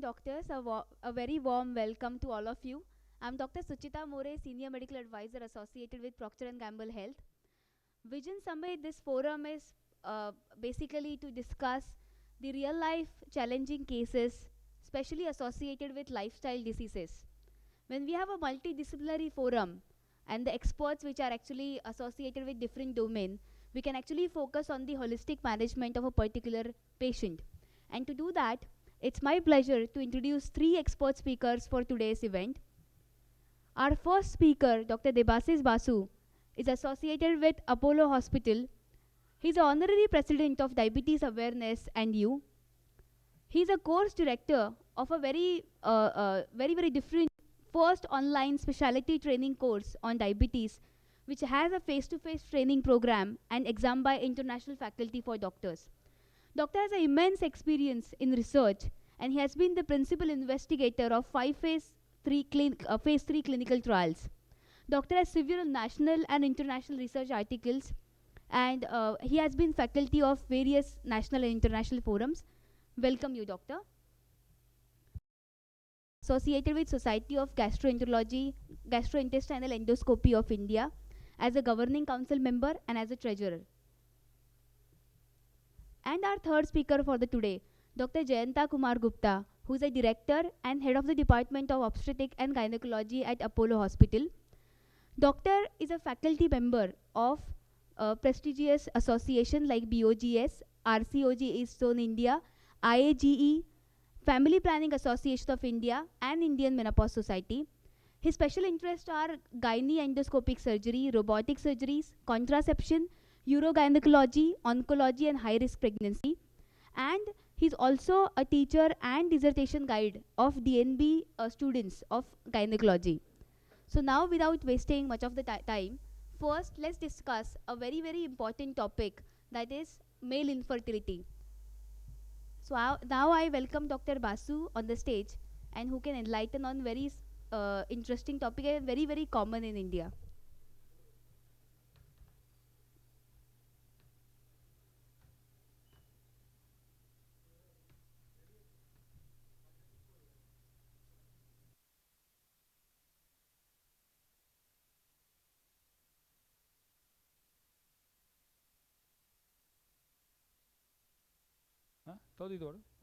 doctors. A very warm welcome to all of you. I'm Dr. Suchita More, Senior Medical Advisor associated with Procter& Gamble Health. Vision Summit, this forum is basically to discuss the real life challenging cases, especially associated with lifestyle diseases. When we have a multidisciplinary forum and the experts which are actually associated with different domain, we can actually focus on the holistic management of a particular patient. And to do that, it's my pleasure to introduce three expert speakers for today's event. Our first speaker, Dr. Debasis Basu, is associated with Apollo Hospital. He's the honorary president of Diabetes Awareness and You. He's a course director of a very different first online specialty training course on diabetes, which has a face-to-face training program and exam by international faculty for doctors. Doctor has an immense experience in research, and he has been the principal investigator of five phase 3 clinical trials. Doctor has several national and international research articles, and he has been faculty of various national and international forums. Welcome you, Doctor. Associated with Society of Gastroenterology, Gastrointestinal Endoscopy of India, as a governing council member and as a treasurer. And our third speaker for the today, Dr. Jayanta Kumar Gupta, who is a director and head of the Department of Obstetric and Gynecology at Apollo Hospital. Doctor is a faculty member of prestigious association like BOGS, RCOG East Zone India, IAGE, Family Planning Association of India, and Indian Menopause Society. His special interests are gynae endoscopic surgery, robotic surgeries, contraception, urogynecology, oncology, and high-risk pregnancy. And he's also a teacher and dissertation guide of DNB students of gynecology. So now, without wasting much of the time, first let's discuss a very important topic, that is male infertility. So now I welcome Dr. Basu on the stage, and who can enlighten on very interesting topic and very common in India.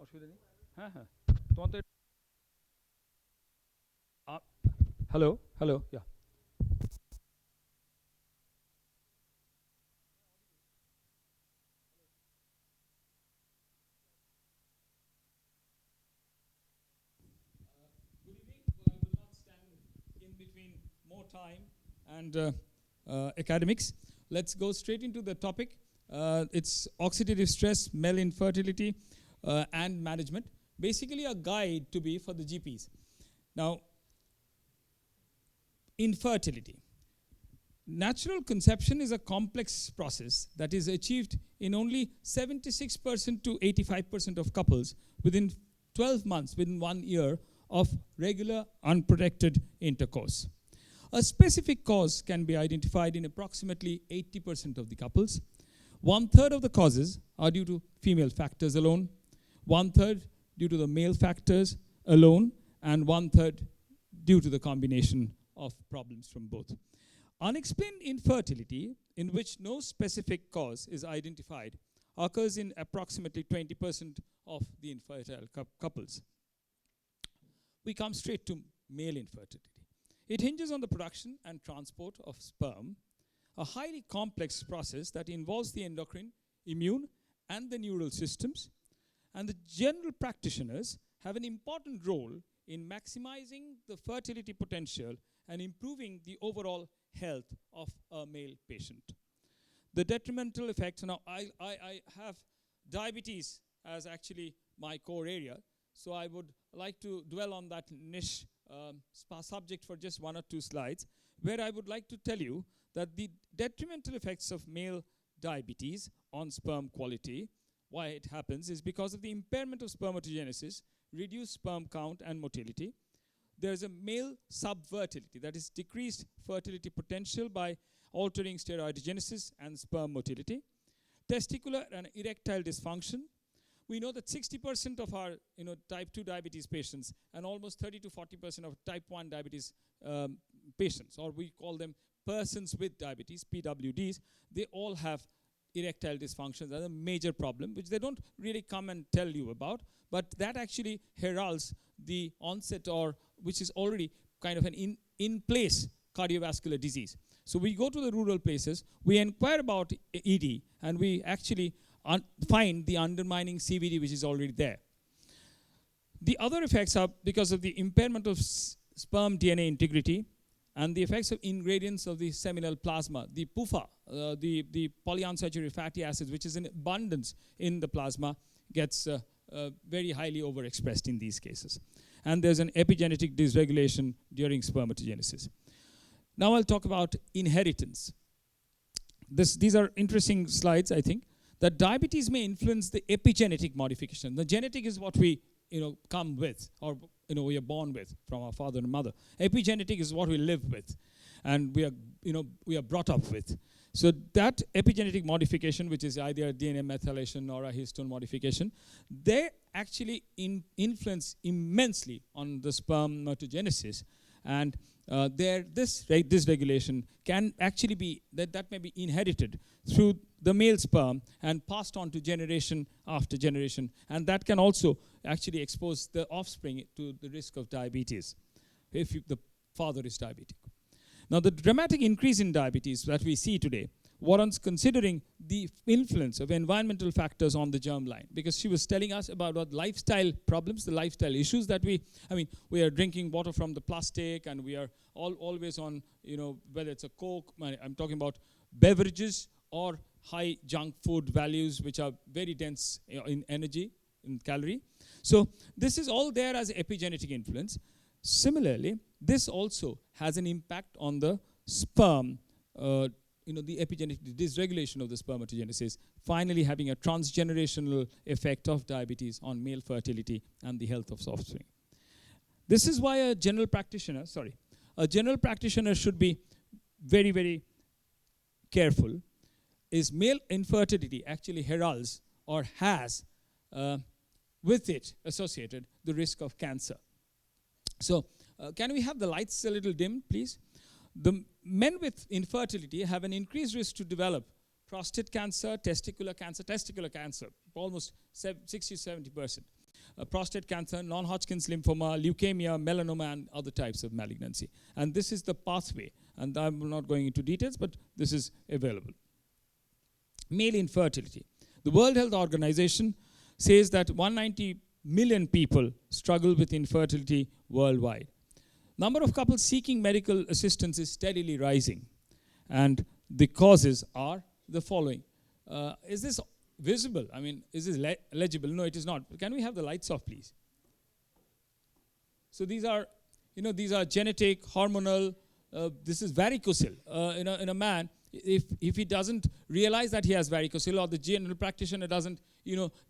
অসুবিধা নেই হ্যাঁ হ্যাঁ তোমার তো hello hello yeah Good evening. I will not stand in between more time and academics. Let's go straight into the topic. It's oxidative stress, male infertility, and management. Basically, a guide to be for the GPs. Now, infertility. Natural conception is a complex process that is achieved in only 76% to 85% of couples within 12 months, within 1 year of regular unprotected intercourse. A specific cause can be identified in approximately 80% of the couples. 1/3 of the causes are due to female factors alone, 1/3 due to the male factors alone, and 1/3 due to the combination of problems from both. Unexplained infertility, in which no specific cause is identified, occurs in approximately 20% of the infertile couples. We come straight to male infertility. It hinges on the production and transport of sperm, a highly complex process that involves the endocrine, immune, and the neural systems, and the general practitioners have an important role in maximizing the fertility potential and improving the overall health of a male patient. The detrimental effects, now I have diabetes as actually my core area, so I would like to dwell on that niche subject for just 1 or 2 slides, where I would like to tell you that the detrimental effects of male diabetes on sperm quality, why it happens, is because of the impairment of spermatogenesis, reduced sperm count and motility. There is a male subfertility, that is decreased fertility potential by altering steroidogenesis and sperm motility. Testicular and erectile dysfunction, We know that 60% of our type 2 diabetes patients and almost 30 to 40% of type 1 diabetes patients, or we call them persons with diabetes, PWDs, they all have erectile dysfunctions as a major problem, which they don't really come and tell you about, but that actually heralds the onset, or which is already kind of an in place cardiovascular disease. So we go to the rural places, we inquire about ED, and we actually find the undermining CVD which is already there. The other effects are because of the impairment of sperm DNA integrity and the effects of ingredients of the seminal plasma, the PUFA, the polyunsaturated fatty acids, which is in abundance in the plasma, gets very highly overexpressed in these cases. And there's an epigenetic dysregulation during spermatogenesis. Now I'll talk about inheritance. These are interesting slides, I think, that diabetes may influence the epigenetic modification. The genetic is what we come with, or we are born with from our father and mother. Epigenetic is what we live with, and we are brought up with. So that epigenetic modification, which is either a DNA methylation or a histone modification, they actually influence immensely on the spermatogenesis, and this regulation can actually be that may be inherited through the male sperm and passed on to generation after generation, and that can also actually expose the offspring to the risk of diabetes if the father is diabetic. Now, the dramatic increase in diabetes that we see today warrants considering the influence of environmental factors on the germline, because she was telling us about what lifestyle problems, the lifestyle issues that we are drinking water from the plastic, and we are always on, whether it's a Coke, I'm talking about beverages or high junk food values, which are very dense in energy, in calorie. So this is all there as epigenetic influence. Similarly, this also has an impact on the sperm, the epigenetic dysregulation of the spermatogenesis, finally having a transgenerational effect of diabetes on male fertility and the health of offspring. This is why a general practitioner should be very, very careful. Is male infertility actually heralds or has with it associated the risk of cancer. So can we have the lights a little dim, please? The men with infertility have an increased risk to develop prostate cancer, testicular cancer, almost 60-70%. Prostate cancer, non-Hodgkin's lymphoma, leukemia, melanoma, and other types of malignancy. And this is the pathway. And I'm not going into details, but this is available. Male infertility. The World Health Organization says that 190 million people struggle with infertility worldwide. Number of couples seeking medical assistance is steadily rising, and the causes are the following. Is this visible? Is this legible? No, it is not. Can we have the lights off, please? So these are genetic, hormonal. This is varicocele. In a man, if he doesn't realize that he has varicocele, or the general practitioner doesn't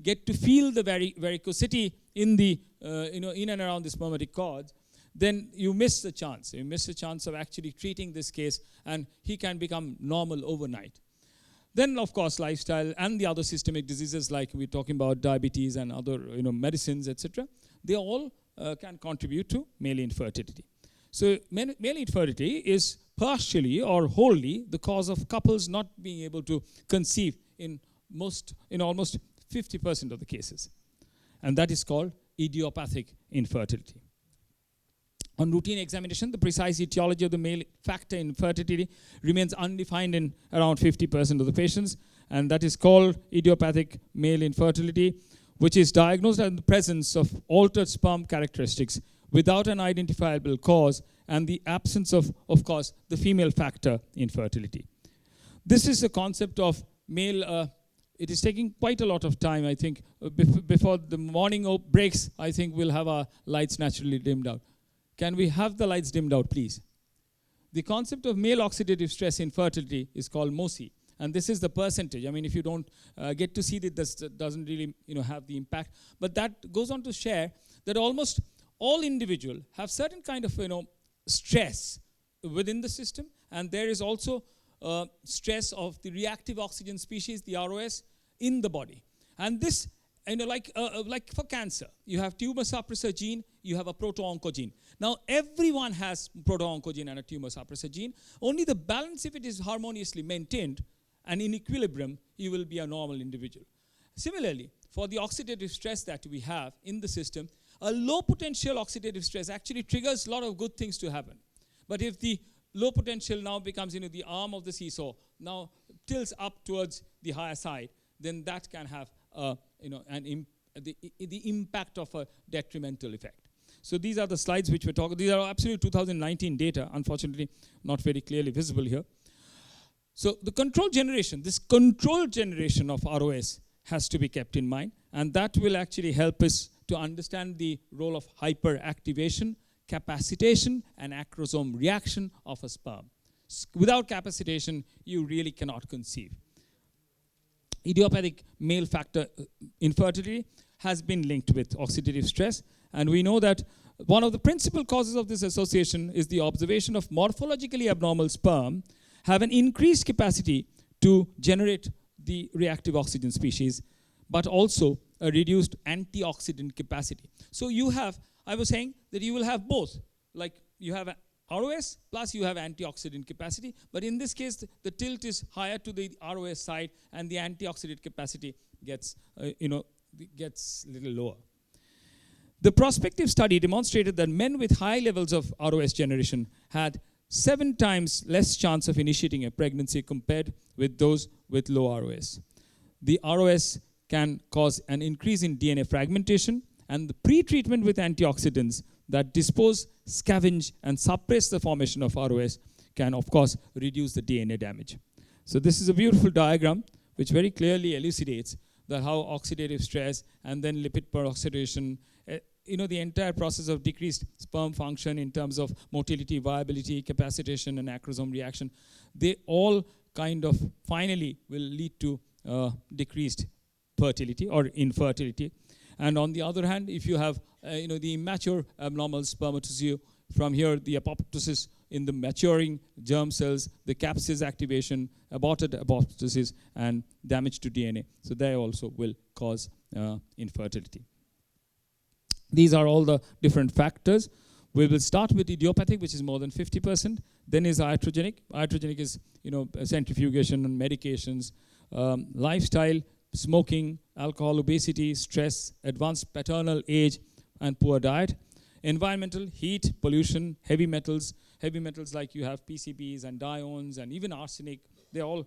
get to feel the varicosity in the in and around the spermatic cords, then you miss the chance. You miss the chance of actually treating this case, and he can become normal overnight. Then, of course, lifestyle and the other systemic diseases, like we're talking about diabetes and other medicines, etc. They all can contribute to male infertility. So male infertility is partially or wholly the cause of couples not being able to conceive in almost 50% of the cases. And that is called idiopathic infertility. On routine examination, the precise etiology of the male factor in fertility remains undefined in around 50% of the patients, and that is called idiopathic male infertility, which is diagnosed as the presence of altered sperm characteristics without an identifiable cause and the absence of course, the female factor in fertility. This is a concept of male. It is taking quite a lot of time, I think. Before the morning breaks, I think we'll have our lights naturally dimmed out. Can we have the lights dimmed out, please? The concept of male oxidative stress infertility is called MOSI, and this is the percentage. If you don't get to see it, this doesn't really have the impact. But that goes on to share that almost all individuals have certain kind of stress within the system, and there is also stress of the reactive oxygen species, the ROS, in the body. And this like for cancer, you have tumor suppressor gene, you have a proto-oncogene. Now, everyone has proto-oncogene and a tumor suppressor gene. Only the balance, if it is harmoniously maintained and in equilibrium, you will be a normal individual. Similarly, for the oxidative stress that we have in the system, a low potential oxidative stress actually triggers a lot of good things to happen. But if the low potential now becomes, the arm of the seesaw, now tilts up towards the higher side, then that can have, the impact of a detrimental effect. So these are the slides which we're talking. These are absolute 2019 data, unfortunately not very clearly visible here. So the control generation, this control generation of ROS has to be kept in mind, and that will actually help us to understand the role of hyperactivation, capacitation, and acrosome reaction of a sperm. Without capacitation, you really cannot conceive. Idiopathic male factor infertility has been linked with oxidative stress, and we know that one of the principal causes of this association is the observation of morphologically abnormal sperm have an increased capacity to generate the reactive oxygen species, but also a reduced antioxidant capacity. So you have, I was saying that you will have both, like you have a ROS plus you have antioxidant capacity, but in this case the tilt is higher to the ROS side and the antioxidant capacity gets gets a little lower. The prospective study demonstrated that men with high levels of ROS generation had 7 times less chance of initiating a pregnancy compared with those with low ROS. The ROS can cause an increase in DNA fragmentation, and the pre-treatment with antioxidants that dispose, scavenge, and suppress the formation of ROS can, of course, reduce the DNA damage. So this is a beautiful diagram which very clearly elucidates that how oxidative stress and then lipid peroxidation, the entire process of decreased sperm function in terms of motility, viability, capacitation, and acrosome reaction, they all kind of finally will lead to decreased fertility or infertility. And on the other hand, if you have the immature abnormal spermatozoa, from here the apoptosis in the maturing germ cells, the capsid activation, aborted apoptosis, and damage to DNA. So they also will cause infertility. These are all the different factors. We will start with idiopathic, which is more than 50%. Then is iatrogenic. Iatrogenic is centrifugation and medications, lifestyle, smoking, alcohol, obesity, stress, advanced paternal age, and poor diet. Environmental, heat, pollution, heavy metals like you have PCBs and diones and even arsenic. They all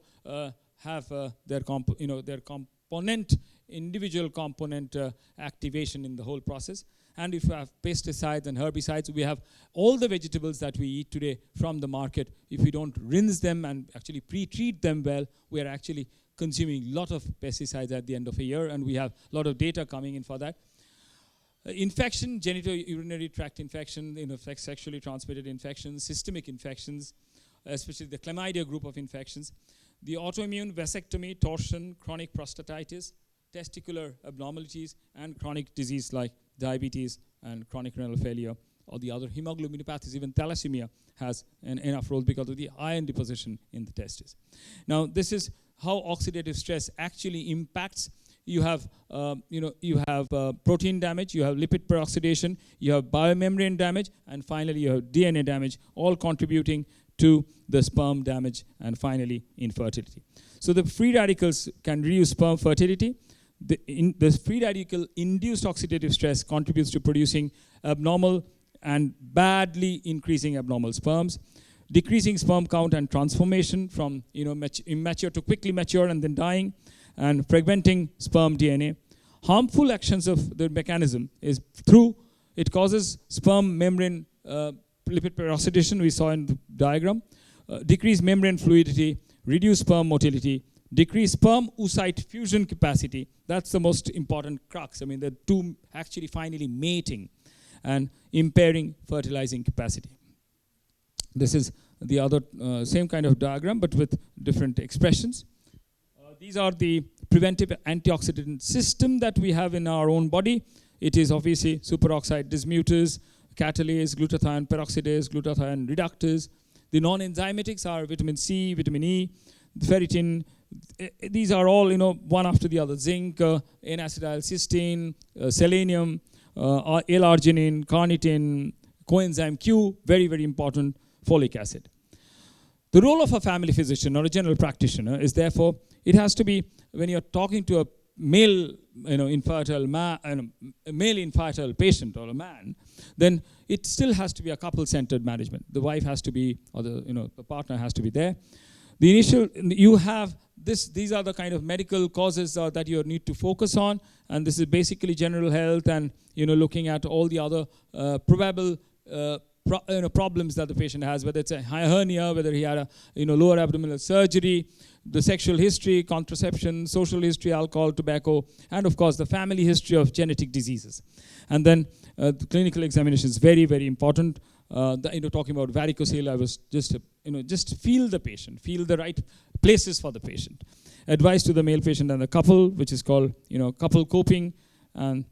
have their component, individual component activation in the whole process. And if you have pesticides and herbicides, we have all the vegetables that we eat today from the market. If we don't rinse them and actually pre-treat them well, we are actually consuming a lot of pesticides at the end of a year, and we have a lot of data coming in for that. Infection, genitourinary tract infection, sexually transmitted infections, systemic infections, especially the chlamydia group of infections, the autoimmune, vasectomy, torsion, chronic prostatitis, testicular abnormalities, and chronic disease like diabetes and chronic renal failure, or the other hemoglobinopathies. Even thalassemia has enough role because of the iron deposition in the testes. Now, this is how oxidative stress actually impacts. You have protein damage, you have lipid peroxidation, you have biomembrane damage, and finally you have DNA damage, all contributing to the sperm damage and finally infertility. So the free radicals can reduce sperm fertility. The free radical induced oxidative stress contributes to producing abnormal and badly increasing abnormal sperms, decreasing sperm count and transformation from immature to quickly mature and then dying, and fragmenting sperm DNA. Harmful actions of the mechanism is through it causes sperm membrane lipid peroxidation, we saw in the diagram, decreased membrane fluidity, reduced sperm motility, decreased sperm oocyte fusion capacity. That's the most important crux. I mean, the two actually finally mating, and impairing fertilizing capacity. This is the other same kind of diagram, but with different expressions. These are the preventive antioxidant system that we have in our own body. It is obviously superoxide dismutase, catalase, glutathione peroxidase, glutathione reductase. The non-enzymatics are vitamin C, vitamin E, ferritin, These are all, one after the other: zinc, N-acetylcysteine, selenium, L-arginine, carnitine, coenzyme Q, very, very important, folic acid. The role of a family physician or a general practitioner is, therefore, it has to be, when you're talking to a male, infertile a male infertile patient or a man, then it still has to be a couple-centered management. The wife has to be, or the partner has to be there. The initial, you have this, these are the kind of medical causes that you need to focus on, and this is basically general health and, looking at all the other probable problems that the patient has, whether it's a hernia, whether he had a lower abdominal surgery, the sexual history, contraception, social history, alcohol, tobacco, and of course the family history of genetic diseases. And then the clinical examination is very, very important. Talking about varicocele, I was just feel the patient, feel the right places for the patient. Advice to the male patient and the couple, which is called couple coping, and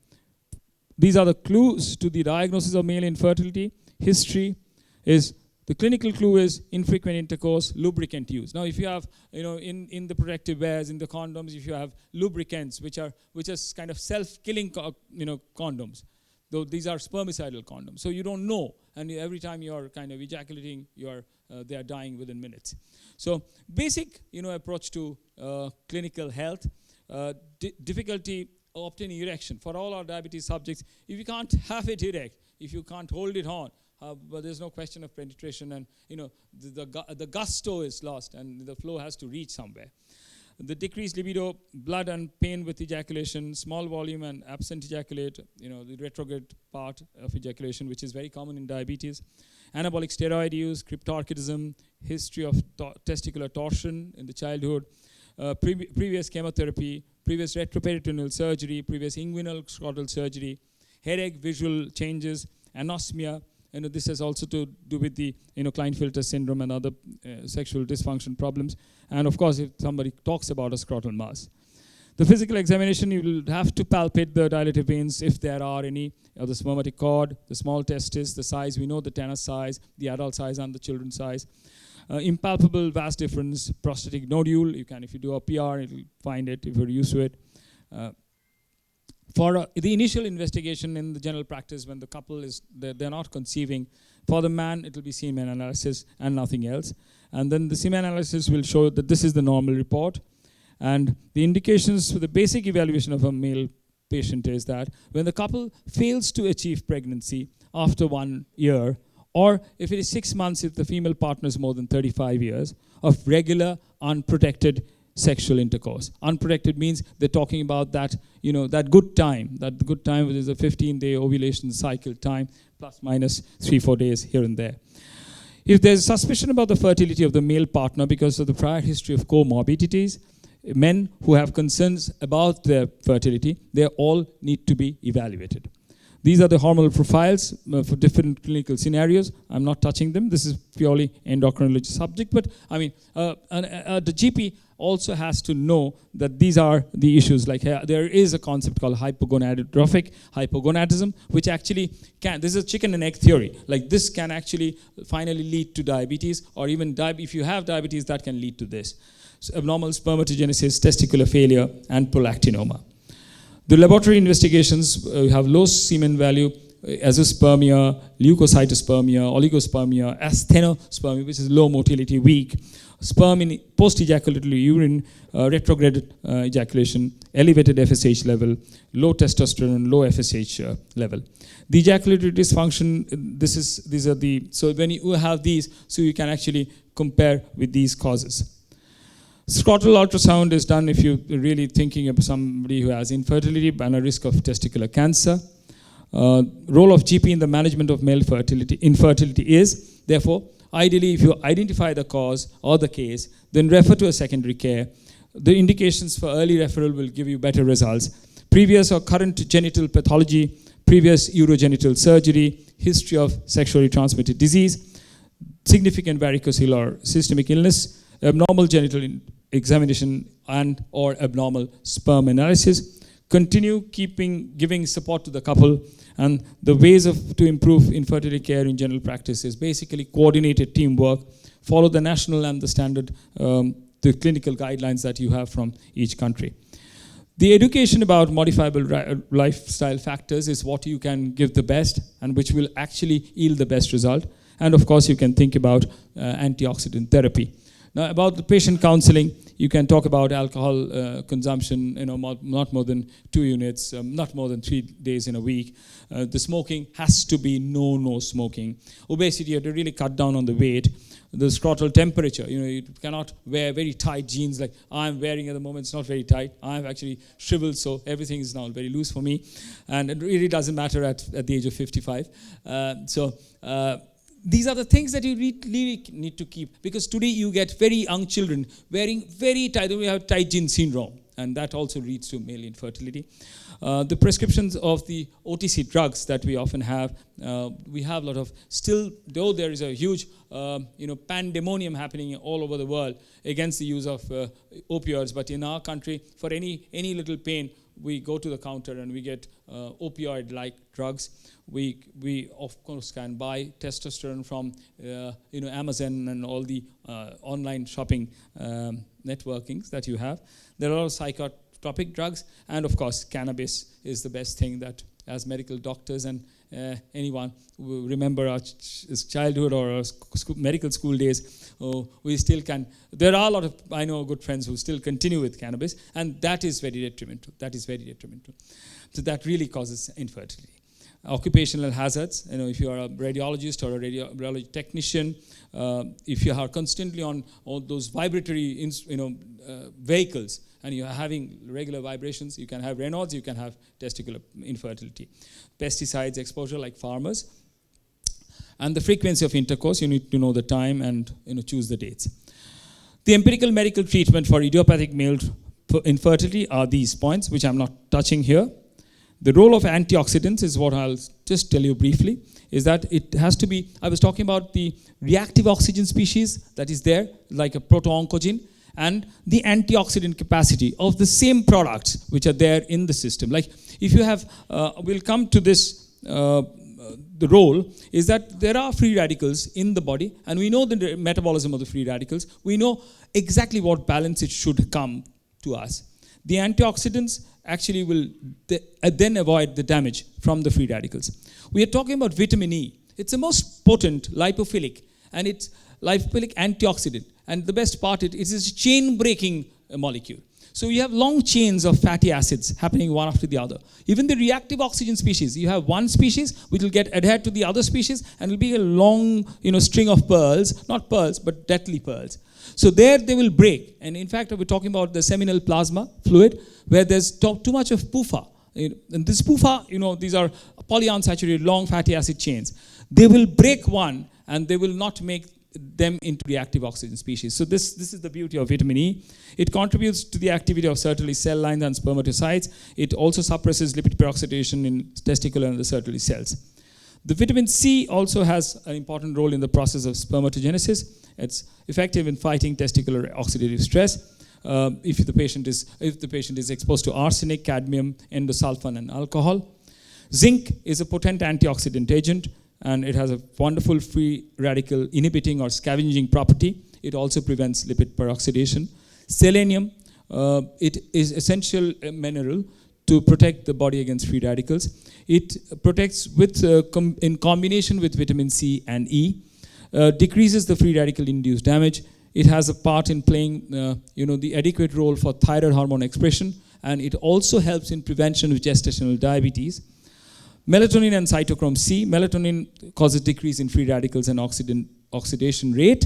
these are the clues to the diagnosis of male infertility. History is, the clinical clue is infrequent intercourse, lubricant use. Now, if you have, in the protective wears, in the condoms, if you have lubricants, which are kind of self-killing, condoms, though these are spermicidal condoms, so you don't know, and every time you are kind of ejaculating, they are dying within minutes. So, basic, approach to clinical health, difficulty obtaining erection for all our diabetes subjects. If you can't have it erect, if you can't hold it on, but there's no question of penetration, and the gusto is lost, and the flow has to reach somewhere. The decreased libido, blood and pain with ejaculation, small volume and absent ejaculate, the retrograde part of ejaculation, which is very common in diabetes. Anabolic steroid use, cryptorchidism, history of testicular torsion in the childhood, previous chemotherapy, previous retroperitoneal surgery, previous inguinal scrotal surgery, headache, visual changes, anosmia. This has also to do with the Klinefelter syndrome and other sexual dysfunction problems. And of course, if somebody talks about a scrotal mass. The physical examination, you will have to palpate the dilative veins if there are any, the spermatic cord, the small testis, the size. We know the tenor size, the adult size and the children's size. Impalpable vas difference, prostatic nodule. You can, if you do a PR, you'll find it if you're used to it. For the initial investigation in the general practice, when the couple is, they're not conceiving, for the man, it will be semen analysis and nothing else. And then the semen analysis will show that this is the normal report. And the indications for the basic evaluation of a male patient is that when the couple fails to achieve pregnancy after 1 year, or if it is 6 months if the female partner is more than 35 years, of regular, unprotected sexual intercourse. Unprotected means they're talking about that, that good time, which is a 15-day ovulation cycle time, plus minus 3-4 days here and there. If there's suspicion about the fertility of the male partner because of the prior history of comorbidities, men who have concerns about their fertility, they all need to be evaluated. These are the hormonal profiles for different clinical scenarios. I'm not touching them. This is purely endocrinology subject. But I mean, the GP also has to know that these are the issues. Like there is a concept called hypogonadotrophic hypogonadism, which actually can, this is a chicken and egg theory. Like this can actually finally lead to diabetes, or even if you have diabetes, that can lead to this. So abnormal spermatogenesis, testicular failure, and prolactinoma. The laboratory investigations have low semen value, azoospermia, leukocytospermia, oligospermia, asthenospermia, which is low motility, weak, sperm in post-ejaculatory urine, retrograde ejaculation, elevated FSH level, low testosterone, low FSH level. The ejaculatory dysfunction, these are the, so when you have these, so you can actually compare with these causes. Scrotal ultrasound is done if you're really thinking of somebody who has infertility and a risk of testicular cancer. Role of GP in the management of male infertility is, therefore, ideally, if you identify the cause or the case, then refer to a secondary care. The indications for early referral will give you better results. Previous or current genital pathology, previous urogenital surgery, history of sexually transmitted disease, significant varicocele or systemic illness, abnormal genital examination and or abnormal sperm analysis. Continue giving support to the couple, and the ways to improve infertility care in general practice is basically coordinated teamwork, follow the national and the standard the clinical guidelines that you have from each country. The education about modifiable lifestyle factors is what you can give the best and which will actually yield the best result. And of course, you can think about antioxidant therapy. Now, about the patient counseling, you can talk about alcohol consumption, not more than 2 units, not more than 3 days in a week. The smoking has to be no smoking. Obesity, you have to really cut down on the weight. The scrotal temperature, you cannot wear very tight jeans like I'm wearing at the moment. It's not very tight. I'm actually shriveled, so everything is now very loose for me. And it really doesn't matter at the age of 55. These are the things that you really need to keep, because today you get very young children wearing very tight, we have tight jean syndrome, and that also leads to male infertility. The prescriptions of the OTC drugs that we often have, we have a lot of, still, though there is a huge pandemonium happening all over the world against the use of opioids, but in our country, for any little pain, we go to the counter and we get opioid-like drugs. We of course can buy testosterone from Amazon and all the online shopping networkings that you have. There are a lot of psychotropic drugs, and of course cannabis is the best thing that, as medical doctors and anyone who remember our childhood or our medical school days, we still can. There are a lot of, I know, good friends who still continue with cannabis, and that is very detrimental. So that really causes infertility. Occupational hazards, if you are a radiologist or a radiology technician, if you are constantly on all those vibratory vehicles and you are having regular vibrations, you can have Raynaud's, you can have testicular infertility. Pesticides exposure, like farmers. And the frequency of intercourse, you need to know the time and choose the dates. The empirical medical treatment for idiopathic male infertility are these points, which I'm not touching here. The role of antioxidants is what I'll just tell you briefly, is that it has to be, I was talking about the reactive oxygen species that is there, like a proto-oncogene, and the antioxidant capacity of the same products which are there in the system. Like if you have, we'll come to this, the role is that there are free radicals in the body, and we know the metabolism of the free radicals. We know exactly what balance it should come to us. The antioxidants actually will then avoid the damage from the free radicals. We are talking about vitamin E. It's the most potent lipophilic, and it's lipophilic antioxidant. And the best part, it is a chain-breaking molecule. So you have long chains of fatty acids happening one after the other. Even the reactive oxygen species, you have one species which will get adhered to the other species, and it will be a long string of pearls, not pearls, but deathly pearls. So there they will break. And in fact, we're talking about the seminal plasma fluid, where there's too much of PUFA. And this PUFA, these are polyunsaturated long fatty acid chains. They will break one, and they will not make them into reactive oxygen species. So this is the beauty of vitamin E. It contributes to the activity of Sertoli cell lines and spermatocytes. It also suppresses lipid peroxidation in testicular and the Sertoli cells. The vitamin C also has an important role in the process of spermatogenesis. It's effective in fighting testicular oxidative stress. If the patient is exposed to arsenic, cadmium, endosulfan, and alcohol. Zinc is a potent antioxidant agent, and it has a wonderful free radical inhibiting or scavenging property. It also prevents lipid peroxidation. Selenium, it is essential mineral to protect the body against free radicals. It protects in combination with vitamin C and E, decreases the free radical induced damage. It has a part in playing the adequate role for thyroid hormone expression, and it also helps in prevention of gestational diabetes. Melatonin and cytochrome C. Melatonin causes decrease in free radicals and oxidation rate.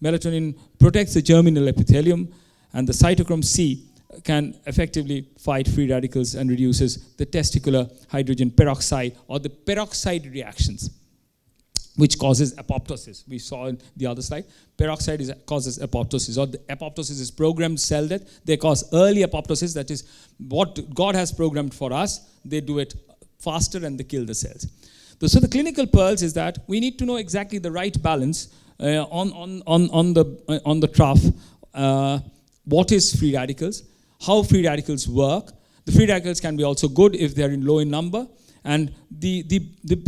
Melatonin protects the germinal epithelium, and the cytochrome C can effectively fight free radicals and reduces the testicular hydrogen peroxide or the peroxide reactions, which causes apoptosis. We saw in the other slide. Peroxide causes apoptosis, or the apoptosis is programmed cell death. They cause early apoptosis. That is what God has programmed for us. They do it faster and they kill the cells. So the clinical pearls is that we need to know exactly the right balance on the trough. What is free radicals? How free radicals work? The free radicals can be also good if they are low in number. And the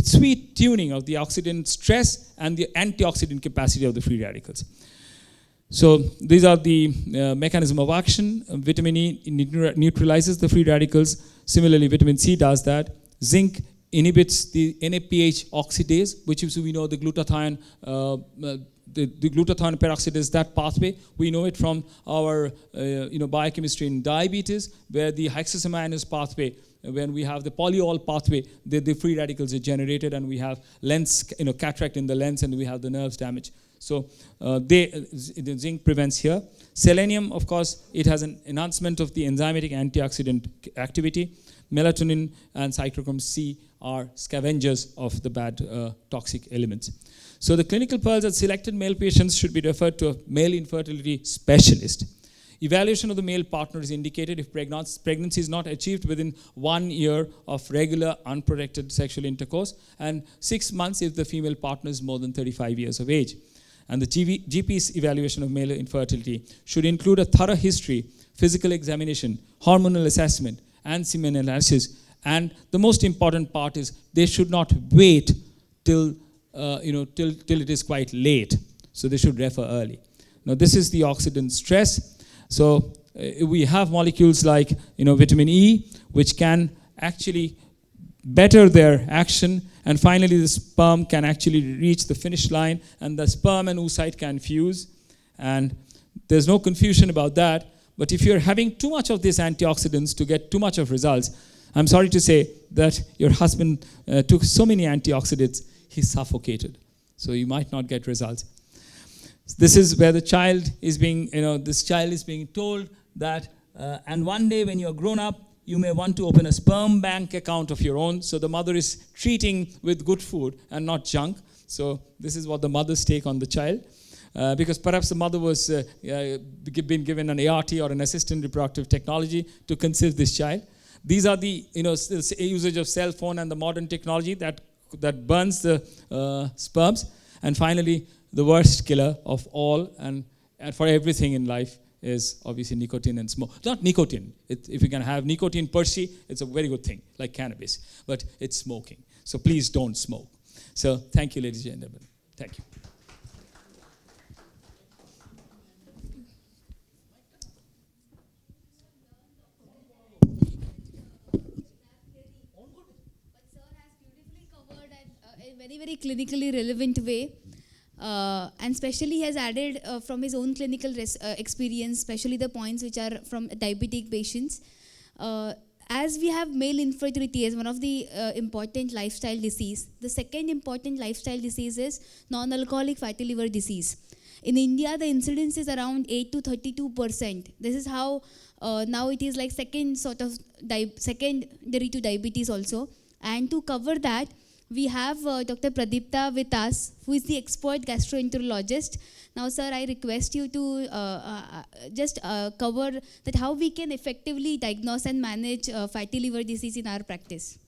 sweet tuning of the oxidant stress and the antioxidant capacity of the free radicals. So these are the mechanism of action. Vitamin E neutralizes the free radicals. Similarly, vitamin C does that. Zinc inhibits the NADPH oxidase, which is, we know, the glutathione, the glutathione peroxidase, that pathway. We know it from our biochemistry in diabetes, where the hexosaminase pathway, when we have the polyol pathway, the free radicals are generated, and we have lens, cataract in the lens, and we have the nerves damage. So the zinc prevents here. Selenium, of course, it has an enhancement of the enzymatic antioxidant activity. Melatonin and cytochrome C are scavengers of the bad toxic elements. So the clinical pearls that selected male patients should be referred to a male infertility specialist. Evaluation of the male partner is indicated if pregnancy is not achieved within 1 year of regular unprotected sexual intercourse, and 6 months if the female partner is more than 35 years of age. And the GP's evaluation of male infertility should include a thorough history, physical examination, hormonal assessment, and semen analysis. And the most important part is they should not wait till it is quite late. So they should refer early. Now this is the oxidant stress. So we have molecules like vitamin E, which can actually better their action, and finally the sperm can actually reach the finish line, and the sperm and oocyte can fuse, and there's no confusion about that. But if you're having too much of these antioxidants to get too much of results, I'm sorry to say that your husband took so many antioxidants, he's suffocated. So you might not get results. This is where the child is being, this child is being told that, and one day when you're grown up, you may want to open a sperm bank account of your own. So the mother is treating with good food and not junk. So this is what the mother's take on the child. Because perhaps the mother was been given an ART or an assisted reproductive technology to conceive this child. These are the usage of cell phone and the modern technology that burns the sperms. And finally, the worst killer of all and for everything in life is obviously nicotine and smoke. Not nicotine. If you can have nicotine per se, it's a very good thing, like cannabis. But it's smoking. So please don't smoke. So thank you, ladies and gentlemen. Thank you. A very, very clinically relevant way. And especially he has added from his own clinical experience, especially the points which are from diabetic patients. As we have male infertility as one of the important lifestyle disease, the second important lifestyle disease is non-alcoholic fatty liver disease. In India, the incidence is around 8 to 32%. This is how now it is like secondary to diabetes also. And to cover that, we have Dr. Pradipta with us, who is the expert gastroenterologist. Now, sir, I request you to just cover that how we can effectively diagnose and manage fatty liver disease in our practice.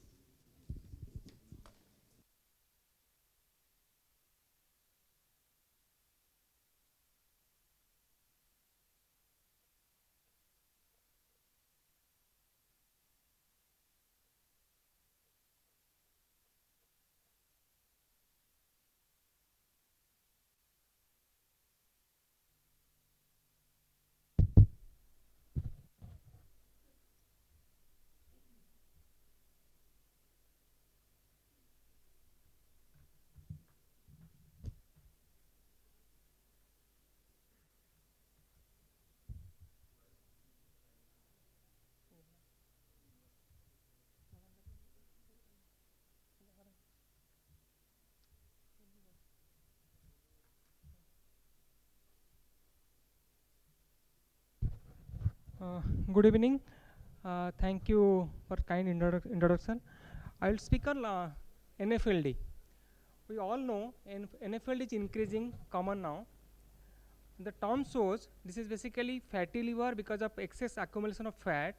Uh, Good evening. Thank you for kind introduction. I will speak on NFLD. We all know NFLD is increasing common now. The term shows this is basically fatty liver because of excess accumulation of fat.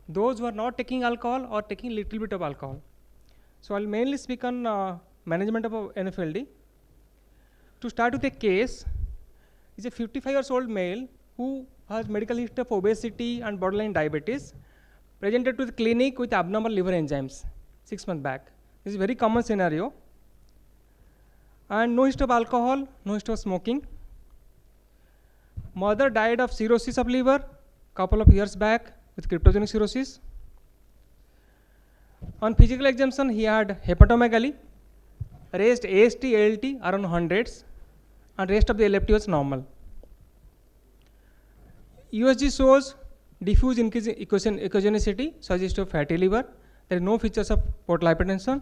Those who are not taking alcohol or taking little bit of alcohol. So I'll mainly speak on management of NFLD. To start with a case, is a 55 years old male who has medical history of obesity and borderline diabetes, presented to the clinic with abnormal liver enzymes 6 months back. This is a very common scenario. And no history of alcohol, no history of smoking. Mother died of cirrhosis of liver couple of years back with cryptogenic cirrhosis. On physical examination, he had hepatomegaly, raised AST, ALT around hundreds, and rest of the LFT was normal. USG shows diffuse echogenicity, suggestive of fatty liver. There are no features of portal hypertension.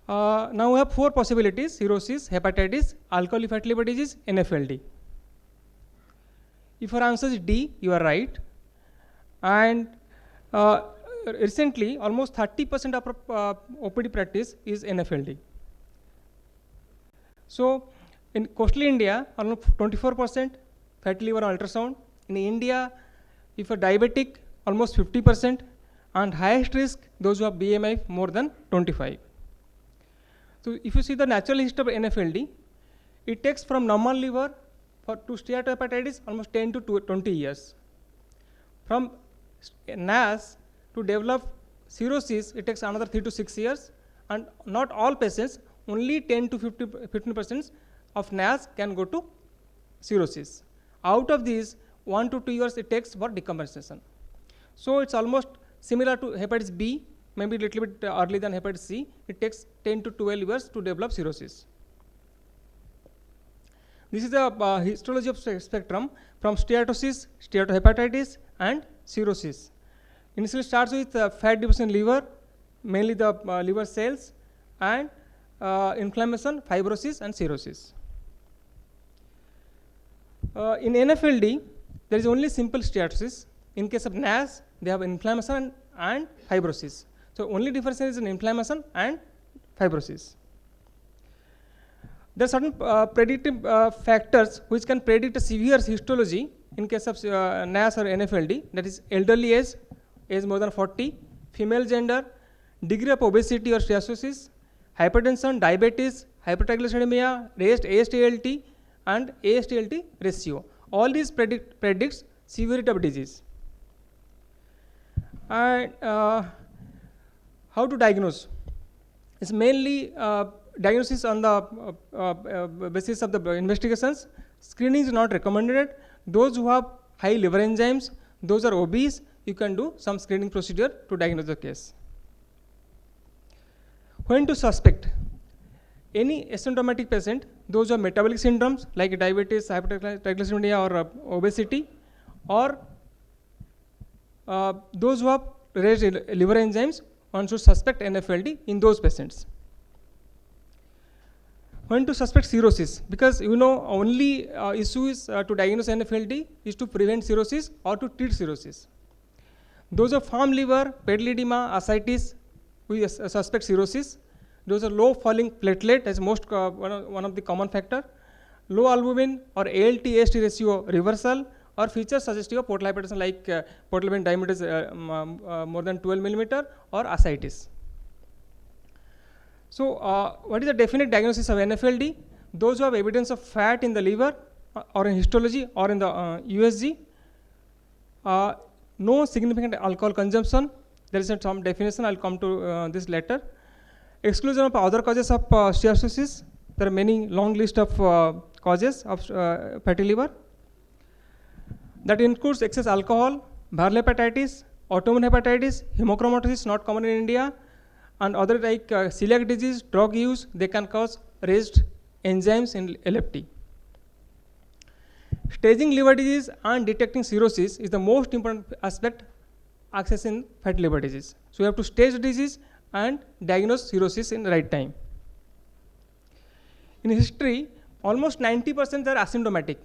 Now we have 4 possibilities: cirrhosis, hepatitis, alcoholic fatty liver disease, NFLD. If your answer is D, you are right. And recently, almost 30% of OPD practice is NFLD. So, in coastal India, almost 24% fatty liver on ultrasound. In India, if a diabetic, almost 50%, and highest risk, those who have BMI more than 25. So, if you see the natural history of NFLD, it takes from normal liver to steatohepatitis almost 10 to 20 years. From NAS to develop cirrhosis, it takes another 3 to 6 years, and not all patients, only 10 to 15% of NAS can go to cirrhosis. Out of these, 1 to 2 years it takes for decompensation. So it's almost similar to hepatitis B, maybe a little bit early than hepatitis C. It takes 10 to 12 years to develop cirrhosis. This is the histology of spectrum from steatosis, steatohepatitis, and cirrhosis. Initially starts with fat deposition in liver, mainly the liver cells, and inflammation, fibrosis, and cirrhosis. In NFLD, there is only simple steatosis. In case of NAS, they have inflammation and fibrosis. So only difference is in inflammation and fibrosis. There are certain predictive factors which can predict a severe histology in case of NAS or NFLD, that is elderly age more than 40, female gender, degree of obesity or steatosis, hypertension, diabetes, hypertriglyceridemia, raised AST-ALT, and AST-ALT ratio. All these predicts severity of disease. And how to diagnose? It's mainly diagnosis on the basis of the investigations. Screening is not recommended. Those who have high liver enzymes, those are obese, you can do some screening procedure to diagnose the case. When to suspect? Any asymptomatic patient, those who have metabolic syndromes like diabetes, hypertriglyceridemia, or obesity, or those who have raised liver enzymes, one should suspect NFLD in those patients. When to suspect cirrhosis? Because you know only issue is to diagnose NFLD is to prevent cirrhosis or to treat cirrhosis. Those of firm liver, pediledema, ascites, we suspect cirrhosis. Those are low falling platelet as most one of the common factor. Low albumin or ALT-AST ratio reversal, or features suggestive of portal hypertension like portal vein diameter more than 12 millimeter or ascites. So what is the definite diagnosis of NFLD? Those who have evidence of fat in the liver or in histology or in the USG, no significant alcohol consumption. There is some definition, I'll come to this later. Exclusion of other causes of steatosis. There are many long list of causes of fatty liver. That includes excess alcohol, viral hepatitis, autoimmune hepatitis, hemochromatosis, not common in India, and other like celiac disease, drug use, they can cause raised enzymes in LFT. Staging liver disease and detecting cirrhosis is the most important aspect access in fatty liver disease. So you have to stage the disease and diagnose cirrhosis in the right time. In history, almost 90% are asymptomatic.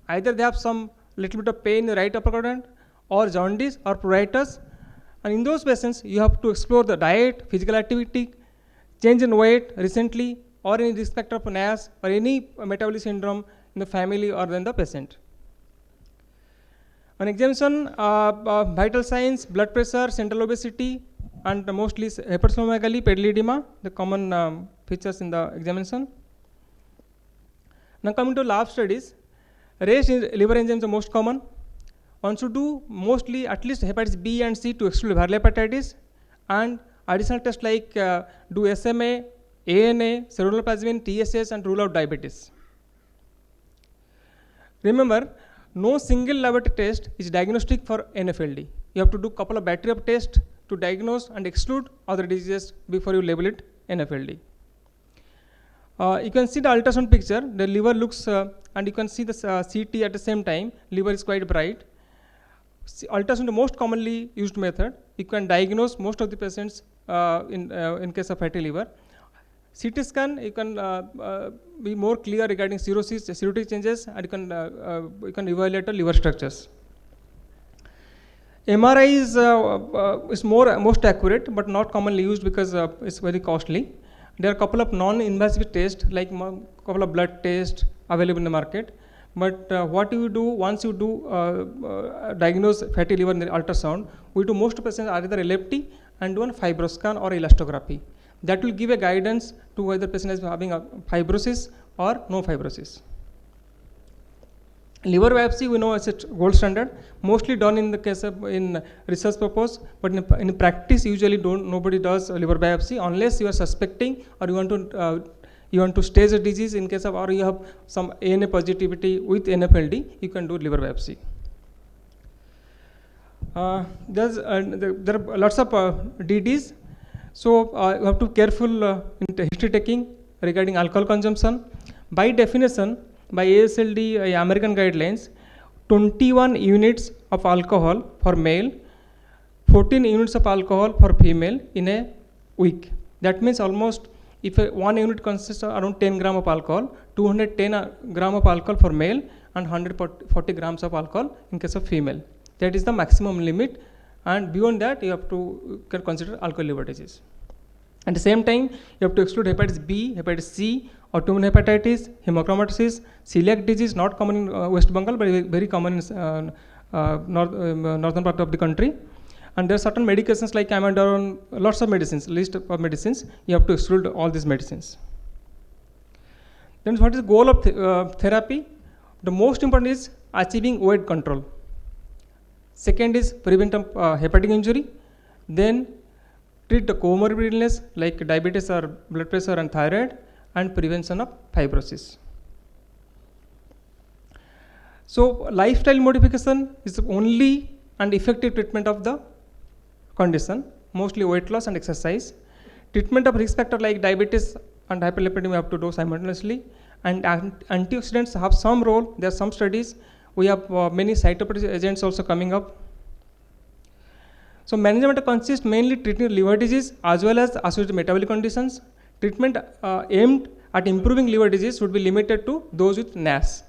Either they have some little bit of pain in the right upper quadrant, or jaundice or pruritus. And in those patients, you have to explore the diet, physical activity, change in weight recently, or any risk factor for NAS or any metabolic syndrome in the family or in the patient. On examination, vital signs, blood pressure, central obesity, and mostly hepatosplenomegaly, pediledema, the common features in the examination. Now coming to lab studies, raised liver enzymes are most common. One should do mostly at least hepatitis B and C to exclude viral hepatitis, and additional tests like do SMA, ANA, ceruloplasmin, TSS, and rule out diabetes. Remember, no single laboratory test is diagnostic for NFLD. You have to do couple of battery of tests to diagnose and exclude other diseases before you label it NFLD. You can see the ultrasound picture. The liver looks, and you can see the CT at the same time. Liver is quite bright. Ultrasound is the most commonly used method. You can diagnose most of the patients in case of fatty liver. CT scan, you can be more clear regarding cirrhosis, cirrhotic changes, and you can evaluate the liver structures. MRI is most accurate, but not commonly used because it's very costly. There are a couple of non-invasive tests, like couple of blood tests available in the market. But what you do once you do diagnose fatty liver in the ultrasound, we do most patients are either LFT and do a fibroscan or elastography. That will give a guidance to whether patient is having a fibrosis or no fibrosis. Liver biopsy, we know is a gold standard, mostly done in the case of in research purpose, but in practice usually nobody does liver biopsy unless you are suspecting or you want to stage a disease in case of, or you have some ANA positivity with NFLD, you can do liver biopsy. There are lots of DDs, so you have to be careful in history taking regarding alcohol consumption. By definition, by ASLD American guidelines, 21 units of alcohol for male, 14 units of alcohol for female in a week. That means almost, if 1 unit consists of around 10 gram of alcohol, 210 gram of alcohol for male and 140 grams of alcohol in case of female. That is the maximum limit, and beyond that you have to can consider alcohol liver disease. At the same time, you have to exclude hepatitis B, hepatitis C, autoimmune hepatitis, hemochromatosis, celiac disease, not common in West Bengal, but very common in northern part of the country. And there are certain medications like amiodarone, lots of medicines, list of medicines, you have to exclude all these medicines. Then what is the goal of therapy? The most important is achieving weight control. Second is prevent hepatic injury. Then treat the comorbid illness like diabetes or blood pressure and thyroid, and prevention of fibrosis. So lifestyle modification is the only and effective treatment of the condition, mostly weight loss and exercise. Treatment of risk factor like diabetes and hyperlipidemia we have to do simultaneously, and antioxidants have some role. There are some studies. We have many cytotoxic agents also coming up. So management consists mainly treating liver disease as well as associated metabolic conditions. Treatment aimed at improving liver disease should be limited to those with NAS.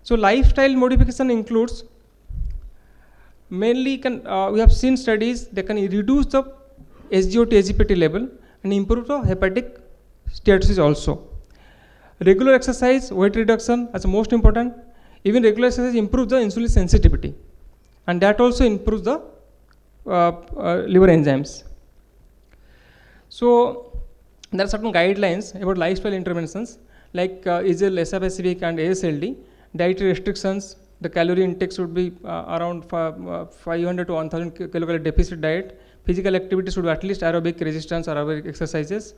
So lifestyle modification includes mainly we have seen studies that can reduce the SGOT AGPT level and improve the hepatic steatosis also. Regular exercise, weight reduction as the most important. Even regular exercise improves the insulin sensitivity, and that also improves the liver enzymes. So there are certain guidelines about lifestyle interventions like EASL, SFSCVIC and ASLD. Dietary restrictions, the calorie intake should be around 500 to 1000 kilocalorie deficit diet. Physical activity should be at least aerobic resistance or aerobic exercises.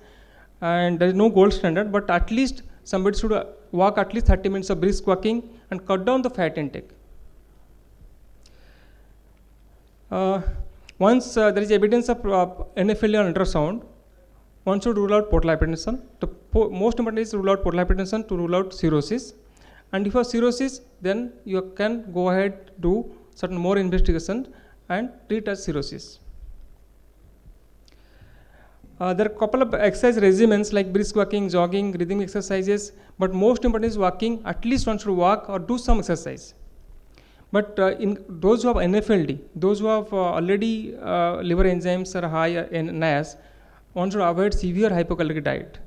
And there is no gold standard, but at least somebody should walk at least 30 minutes of brisk walking and cut down the fat intake. Once there is evidence of NFLD on ultrasound, one should rule out portal hypertension. The most important is to rule out portal hypertension to rule out cirrhosis. And if you have cirrhosis, then you can go ahead do certain more investigation and treat as cirrhosis. There are a couple of exercise regimens like brisk walking, jogging, breathing exercises, but most important is walking. At least one should walk or do some exercise. But in those who have NFLD, those who have already liver enzymes are high in NAS, one should avoid severe hypocaloric diet.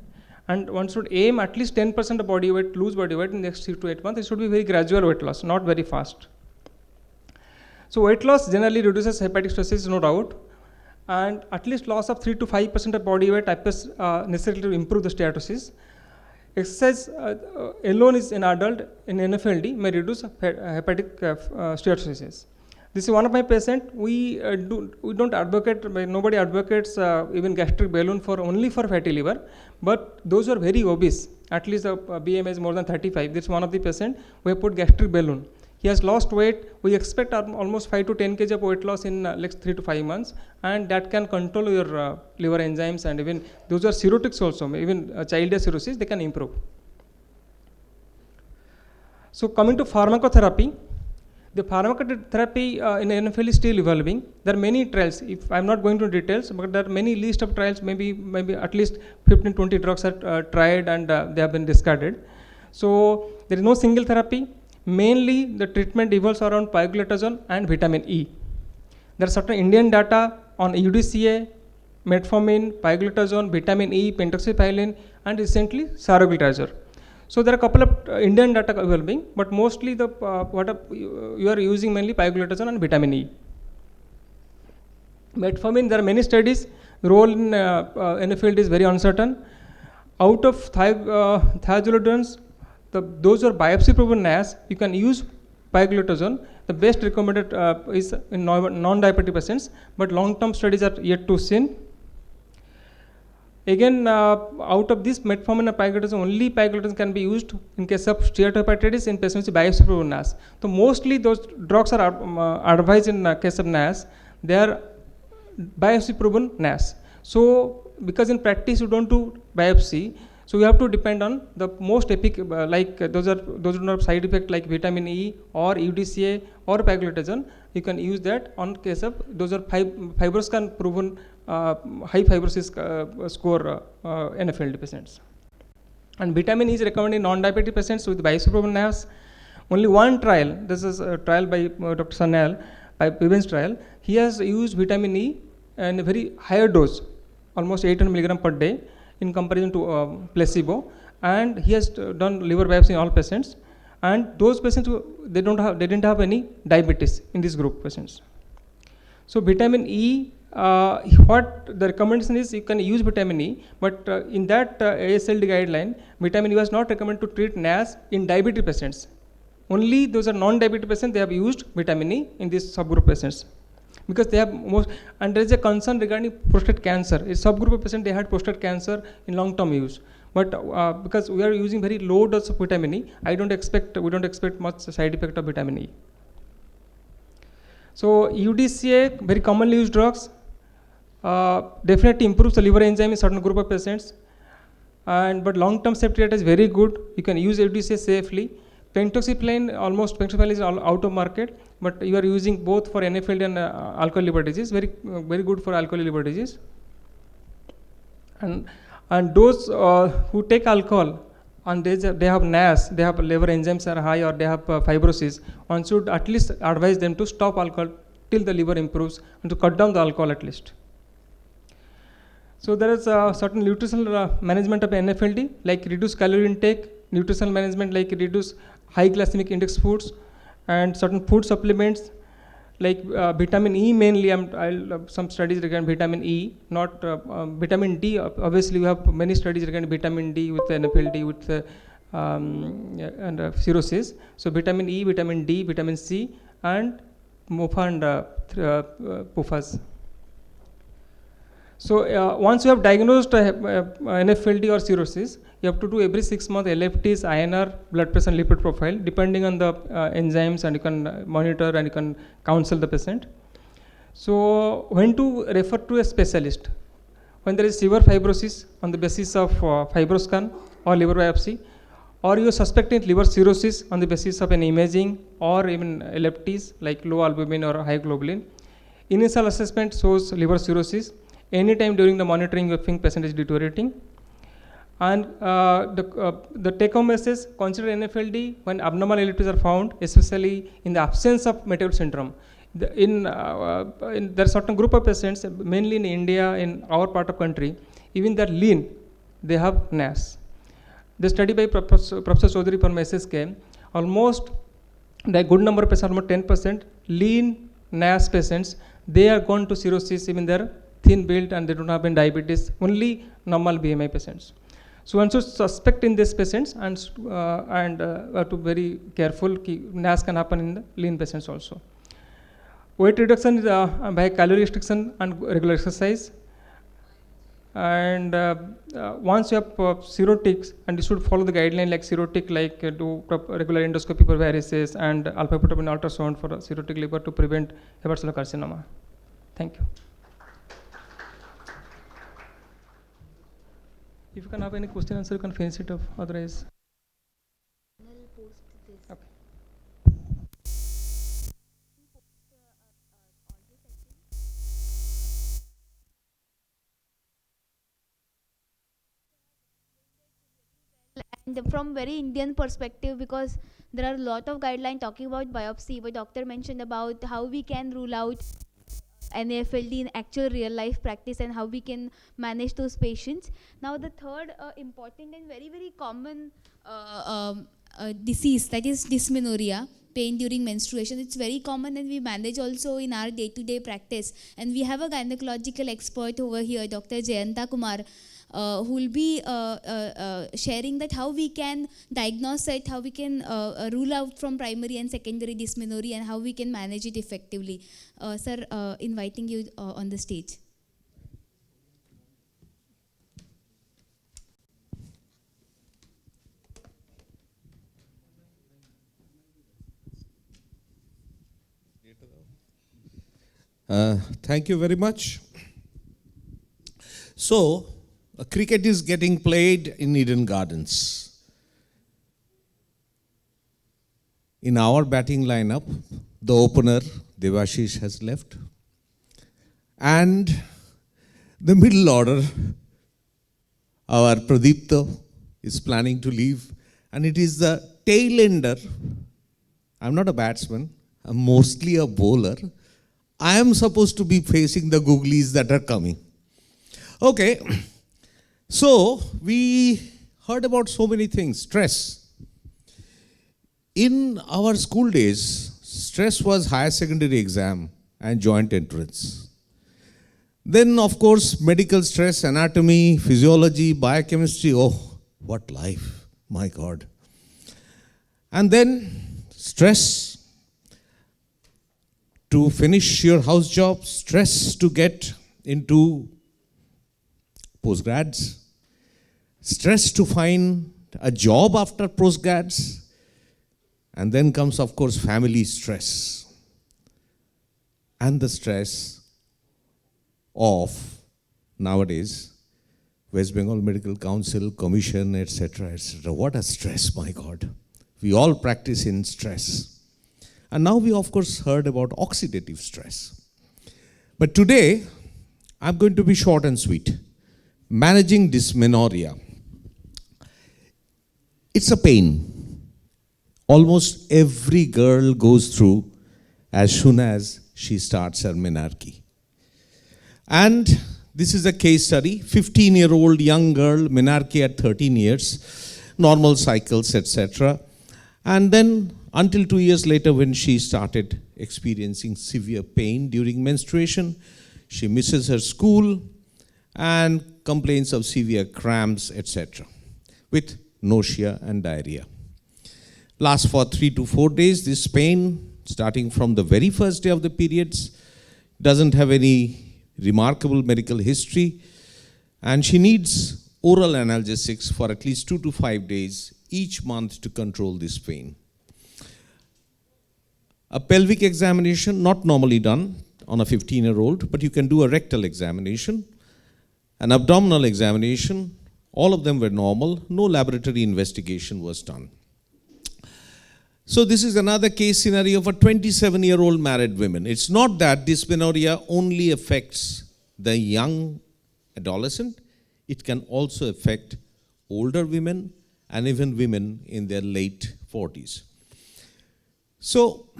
And one should aim at least 10% of body weight, lose body weight in the next 6 to 8 months. It should be very gradual weight loss, not very fast. So weight loss generally reduces hepatic stenosis, no doubt. And at least loss of 3 to 5% of body weight appears necessary to improve the steatosis. Exercise alone is in adult in NFLD may reduce hepatic steatosis. This is one of my patient. We don't advocate. Nobody advocates even gastric balloon for only for fatty liver, but those who are very obese, at least BMI is more than 35. This is one of the patient. We have put gastric balloon. He has lost weight. We expect almost 5 to 10 kg of weight loss in next 3 to 5 months, and that can control your liver enzymes, and even those are cirrhotics also. Even childhood cirrhosis, they can improve. So coming to pharmacotherapy, the pharmacotherapy in NFL is still evolving. There are many trials. If I'm not going to details, but there are many list of trials. Maybe at least 15, 20 drugs are tried and they have been discarded. So there is no single therapy. Mainly the treatment evolves around pioglitazone and vitamin E. There are certain Indian data on UDCA, metformin, pioglitazone, vitamin E, pentoxifylline, and recently saroglitazole. So there are a couple of Indian data evolving, but mostly the you are using mainly pioglitazone and vitamin E. Metformin, there are many studies. The role in NFL is very uncertain. Out of thiazolidines, those who are biopsy-proven NAS, you can use pioglitazone. The best recommended is in non-diabetic patients, but long-term studies are yet to seen. Again, out of this metformin and pioglitazone, only pioglitazone can be used in case of steatohepatitis in patients with biopsy-proven NAS. So mostly those drugs are advised in case of NAS. They are biopsy-proven NAS. So because in practice you don't do biopsy, so you have to depend on the most epic, those do not have side effect like vitamin E or UDCA or pioglitazone. You can use that on case of those are fibroscan proven high fibrosis score NFL patients. And vitamin E is recommended in non-diabetic patients with biopsy-proven NAS. Only one trial, this is a trial by Dr. Sanal, by Pivens trial. He has used vitamin E in a very higher dose, almost 800 milligram per day, in comparison to placebo, and he has done liver biopsy in all patients, and those patients they didn't have any diabetes in this group patients. So vitamin E, what the recommendation is, you can use vitamin E, but in that ASLD guideline, vitamin E was not recommended to treat NAS in diabetic patients. Only those are non-diabetic patients, they have used vitamin E in this subgroup patients. Because they have most, and there is a concern regarding prostate cancer. A subgroup of patients, they had prostate cancer in long-term use. But because we are using very low dose of vitamin E, we don't expect much side effect of vitamin E. So UDCA, very commonly used drugs, definitely improves the liver enzyme in certain group of patients. But long-term safety data is very good. You can use UDCA safely. Pentoxifylline is out of market, but you are using both for NFL and alcohol liver disease, very good for alcohol liver disease. And those who take alcohol and they have NAS, they have liver enzymes are high, or they have fibrosis, one should at least advise them to stop alcohol till the liver improves and to cut down the alcohol at least. So there is certain nutritional management of NFLD, like reduce calorie intake, nutritional management like reduce high glycemic index foods, and certain food supplements like vitamin E mainly. Some studies regarding vitamin E, not vitamin D. Obviously, we have many studies regarding vitamin D with NFLD with cirrhosis. So vitamin E, vitamin D, vitamin C, and MOFA and PUFAs. So once you have diagnosed NFLD or cirrhosis, you have to do every 6 months LFTs, INR, blood pressure and lipid profile, depending on the enzymes, and you can monitor and you can counsel the patient. So when to refer to a specialist? When there is severe fibrosis on the basis of fibroscan or liver biopsy, or you are suspecting liver cirrhosis on the basis of an imaging or even LFTs like low albumin or high globulin. Initial assessment shows liver cirrhosis. Anytime during the monitoring, you think patient is deteriorating. And the take-home message, consider NFLD when abnormal LFTs are found, especially in the absence of metabolic syndrome. There are certain group of patients, mainly in India, in our part of country, even they're lean, they have NAS. The study by Professor Chaudhary from SSK, almost the good number of patients, almost 10%, lean NAS patients, they are gone to cirrhosis, even they're thin built and they don't have any diabetes, only normal BMI patients. So one should suspect in these patients and to very careful. NAS can happen in the lean patients also. Weight reduction is by calorie restriction and regular exercise. And once you have serotics, and you should follow the guideline like serotic, like do regular endoscopy for varices and alpha fetoprotein ultrasound for serotic liver to prevent hepatocellular carcinoma. Thank you. If you can have any question answer, you can finish it off. Otherwise, okay. And from very Indian perspective, because there are a lot of guidelines talking about biopsy, but doctor mentioned about how we can rule out NAFLD in actual real life practice and how we can manage those patients. Now, the third important and very, very common disease, that is dysmenorrhea, pain during menstruation. It's very common and we manage also in our day-to-day practice. And we have a gynecological expert over here, Dr. Jayanta Kumar, who will be sharing that how we can diagnose it, how we can rule out from primary and secondary dysmenorrhea, and how we can manage it effectively. Sir, inviting you on the stage. Thank you very much. So, cricket is getting played in Eden Gardens. In our batting lineup, the opener, Devashish, has left. And the middle order, our Pradipta, is planning to leave. And it is the tail ender. I'm not a batsman, I'm mostly a bowler. I am supposed to be facing the googlies that are coming. Okay, so we heard about so many things. Stress. In our school days, stress was higher secondary exam and joint entrance. Then, of course, medical stress, anatomy, physiology, biochemistry. Oh, what life, my God. And then stress to finish your house job, stress to get into postgrads, stress to find a job after postgrads, and then comes, of course, family stress and the stress of nowadays West Bengal Medical Council, Commission, etc., etc. What a stress, my God. We all practice in stress. And now we, of course, heard about oxidative stress. But today, I'm going to be short and sweet. Managing dysmenorrhea. It's a pain. Almost every girl goes through as soon as she starts her menarche. And this is a case study. 15-year-old young girl, menarche at 13 years, normal cycles, etc. And then until 2 years later, when she started experiencing severe pain during menstruation, she misses her school and complains of severe cramps, etc., with nausea and diarrhea. Lasts for 3 to 4 days. This pain, starting from the very first day of the periods, doesn't have any remarkable medical history, and she needs oral analgesics for at least 2 to 5 days each month to control this pain. A pelvic examination, not normally done on a 15-year-old, but you can do a rectal examination, an abdominal examination. All of them were normal. No laboratory investigation was done. So this is another case scenario of a 27-year-old married woman. It's not that dysmenorrhea only affects the young adolescent. It can also affect older women and even women in their late 40s. So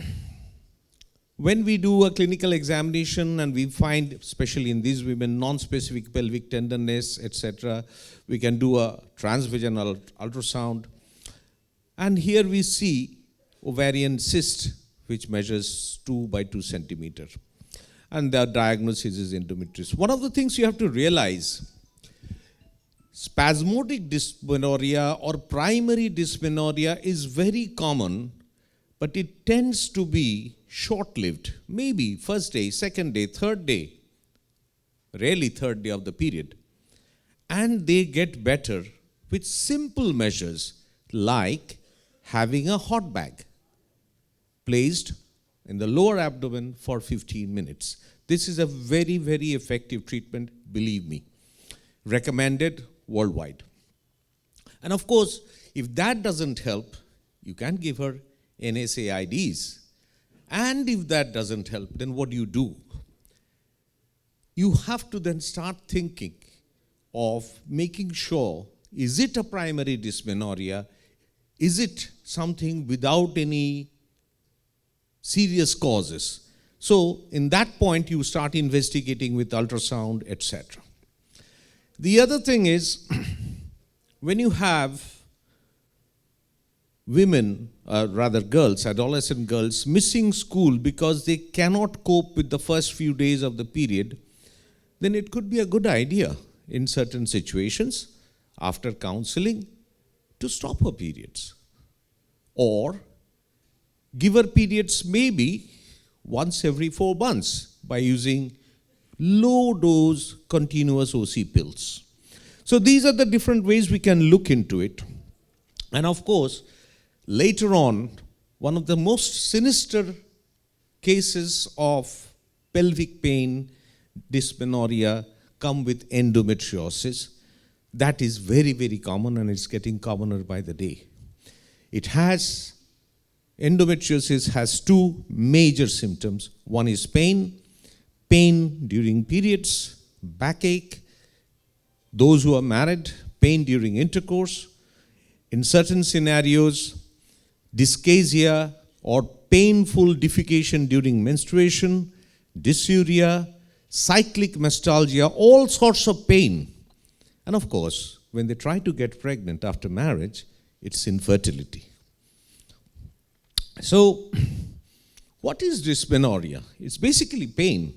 when we do a clinical examination and we find, especially in these women, non-specific pelvic tenderness, etc., we can do a transvaginal ultrasound. And here we see ovarian cyst, which measures 2 by 2 centimeter. And the diagnosis is endometriosis. One of the things you have to realize, spasmodic dysmenorrhea or primary dysmenorrhea is very common, but it tends to be short-lived, maybe first day, second day, third day, rarely third day of the period. And they get better with simple measures like having a hot bag placed in the lower abdomen for 15 minutes. This is a very, very effective treatment, believe me. Recommended worldwide. And of course, if that doesn't help, you can give her NSAIDs. And if that doesn't help, then what do? You have to then start thinking of making sure, is it a primary dysmenorrhea? Is it something without any serious causes? So in that point, you start investigating with ultrasound, etc. The other thing is, when you have women, rather girls, adolescent girls, missing school because they cannot cope with the first few days of the period, then it could be a good idea in certain situations, after counseling, to stop her periods. Or give her periods maybe once every 4 months by using low-dose continuous OC pills. So these are the different ways we can look into it. And of course, later on, one of the most sinister cases of pelvic pain, dysmenorrhea, come with endometriosis. That is very, very common, and it's getting commoner by the day. Endometriosis has 2 major symptoms. One is pain during periods, backache. Those who are married, pain during intercourse. In certain scenarios, dysphagia or painful defecation during menstruation, dysuria, cyclic mastalgia, all sorts of pain. And of course, when they try to get pregnant after marriage, it's infertility. So, what is dysmenorrhea? It's basically pain.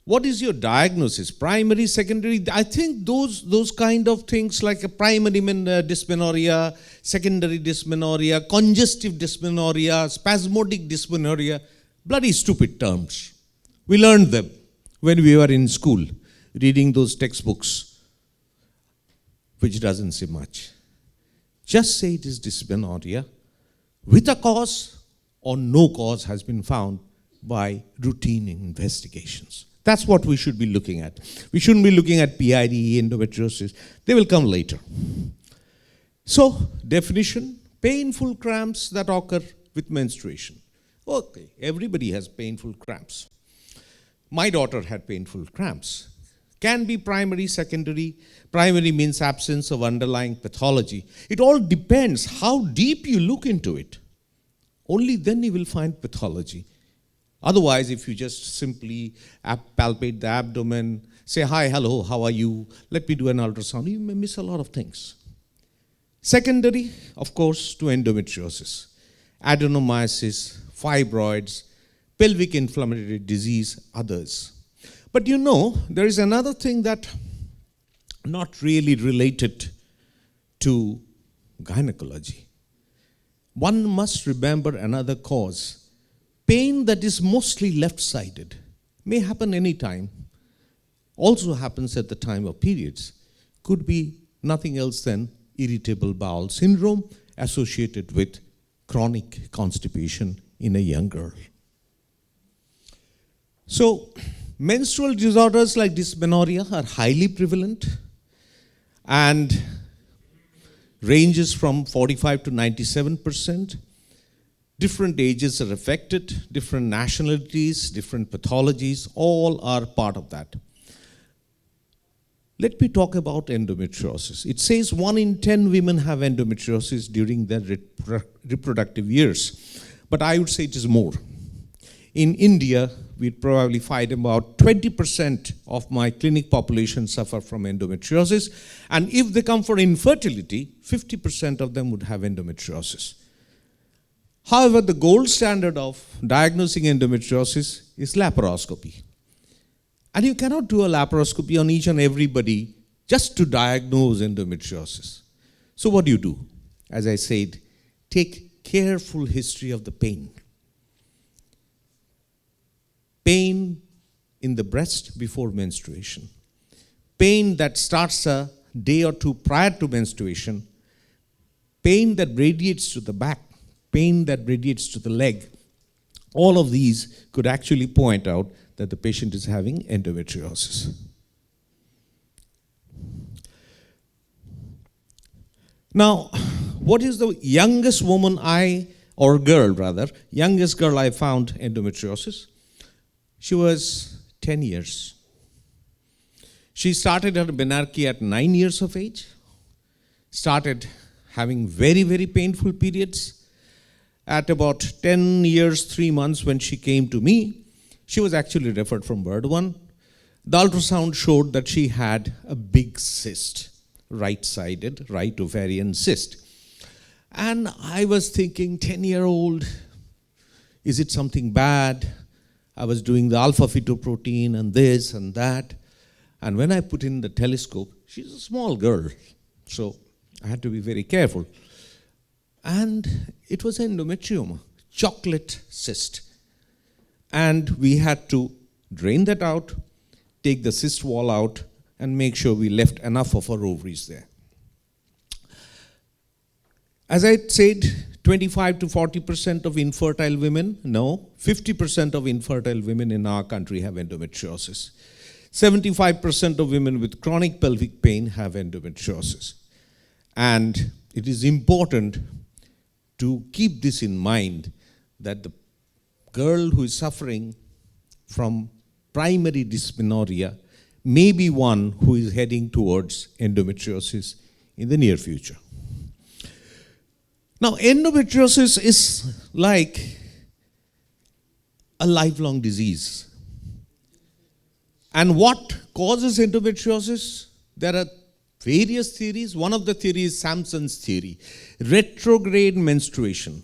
What is your diagnosis? Primary, secondary? I think those kind of things like a primary dysmenorrhea, secondary dysmenorrhea, congestive dysmenorrhea, spasmodic dysmenorrhea, bloody stupid terms. We learned them when we were in school, reading those textbooks, which doesn't say much. Just say it is dysmenorrhea with a cause or no cause has been found by routine investigations. That's what we should be looking at. We shouldn't be looking at PID, endometriosis. They will come later. So, definition, painful cramps that occur with menstruation. Okay, everybody has painful cramps. My daughter had painful cramps. Can be primary, secondary. Primary means absence of underlying pathology. It all depends how deep you look into it. Only then you will find pathology. Otherwise, if you just simply palpate the abdomen, say, hi, hello, how are you? Let me do an ultrasound. You may miss a lot of things. Secondary, of course, to endometriosis. Adenomyosis, fibroids, pelvic inflammatory disease, others. But there is another thing that not really related to gynecology. One must remember another cause. Pain that is mostly left-sided may happen anytime, also happens at the time of periods, could be nothing else than irritable bowel syndrome associated with chronic constipation in a young girl. So, menstrual disorders like dysmenorrhea are highly prevalent and ranges from 45 to 97%. Different ages are affected, different nationalities, different pathologies, all are part of that. Let me talk about endometriosis. It says 1 in 10 women have endometriosis during their reproductive years, but I would say it is more. In India, we'd probably find about 20% of my clinic population suffer from endometriosis, and if they come for infertility, 50% of them would have endometriosis. However, the gold standard of diagnosing endometriosis is laparoscopy. And you cannot do a laparoscopy on each and everybody just to diagnose endometriosis. So what do? As I said, take careful history of the pain. pain in the breast before menstruation, pain that starts a day or two prior to menstruation, pain that radiates to the back, pain that radiates to the leg. All of these could actually point out that the patient is having endometriosis. Now, what is the youngest woman youngest girl I found endometriosis? She was 10 years. She started her menarche at 9 years of age, started having very, very painful periods. At about 10 years, 3 months when she came to me, she was actually referred from Burdwan. The ultrasound showed that she had a big cyst, right-sided, right ovarian cyst. And I was thinking, 10-year-old, is it something bad? I was doing the alpha-fetoprotein and this and that. And when I put in the telescope, she's a small girl, so I had to be very careful. And it was endometrioma, chocolate cyst. And we had to drain that out, take the cyst wall out, and make sure we left enough of our ovaries there. As I said, 25 to 40% of infertile women, no, 50% of infertile women in our country have endometriosis. 75% of women with chronic pelvic pain have endometriosis. And it is important to keep this in mind, that the girl who is suffering from primary dysmenorrhea may be one who is heading towards endometriosis in the near future. Now, endometriosis is like a lifelong disease. And what causes endometriosis? There are various theories. One of the theories is Sampson's theory, retrograde menstruation.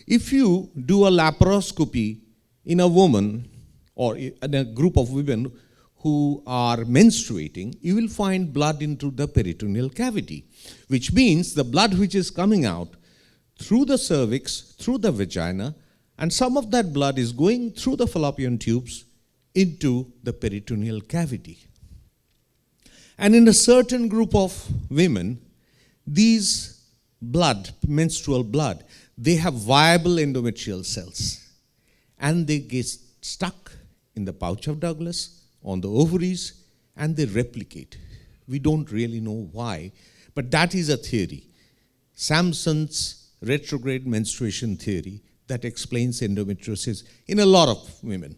If you do a laparoscopy in a woman or in a group of women who are menstruating, you will find blood into the peritoneal cavity, which means the blood which is coming out through the cervix, through the vagina, and some of that blood is going through the fallopian tubes into the peritoneal cavity. And in a certain group of women, these blood, menstrual blood, they have viable endometrial cells. And they get stuck in the pouch of Douglas, on the ovaries, and they replicate. We don't really know why, but that is a theory. Sampson's retrograde menstruation theory that explains endometriosis in a lot of women.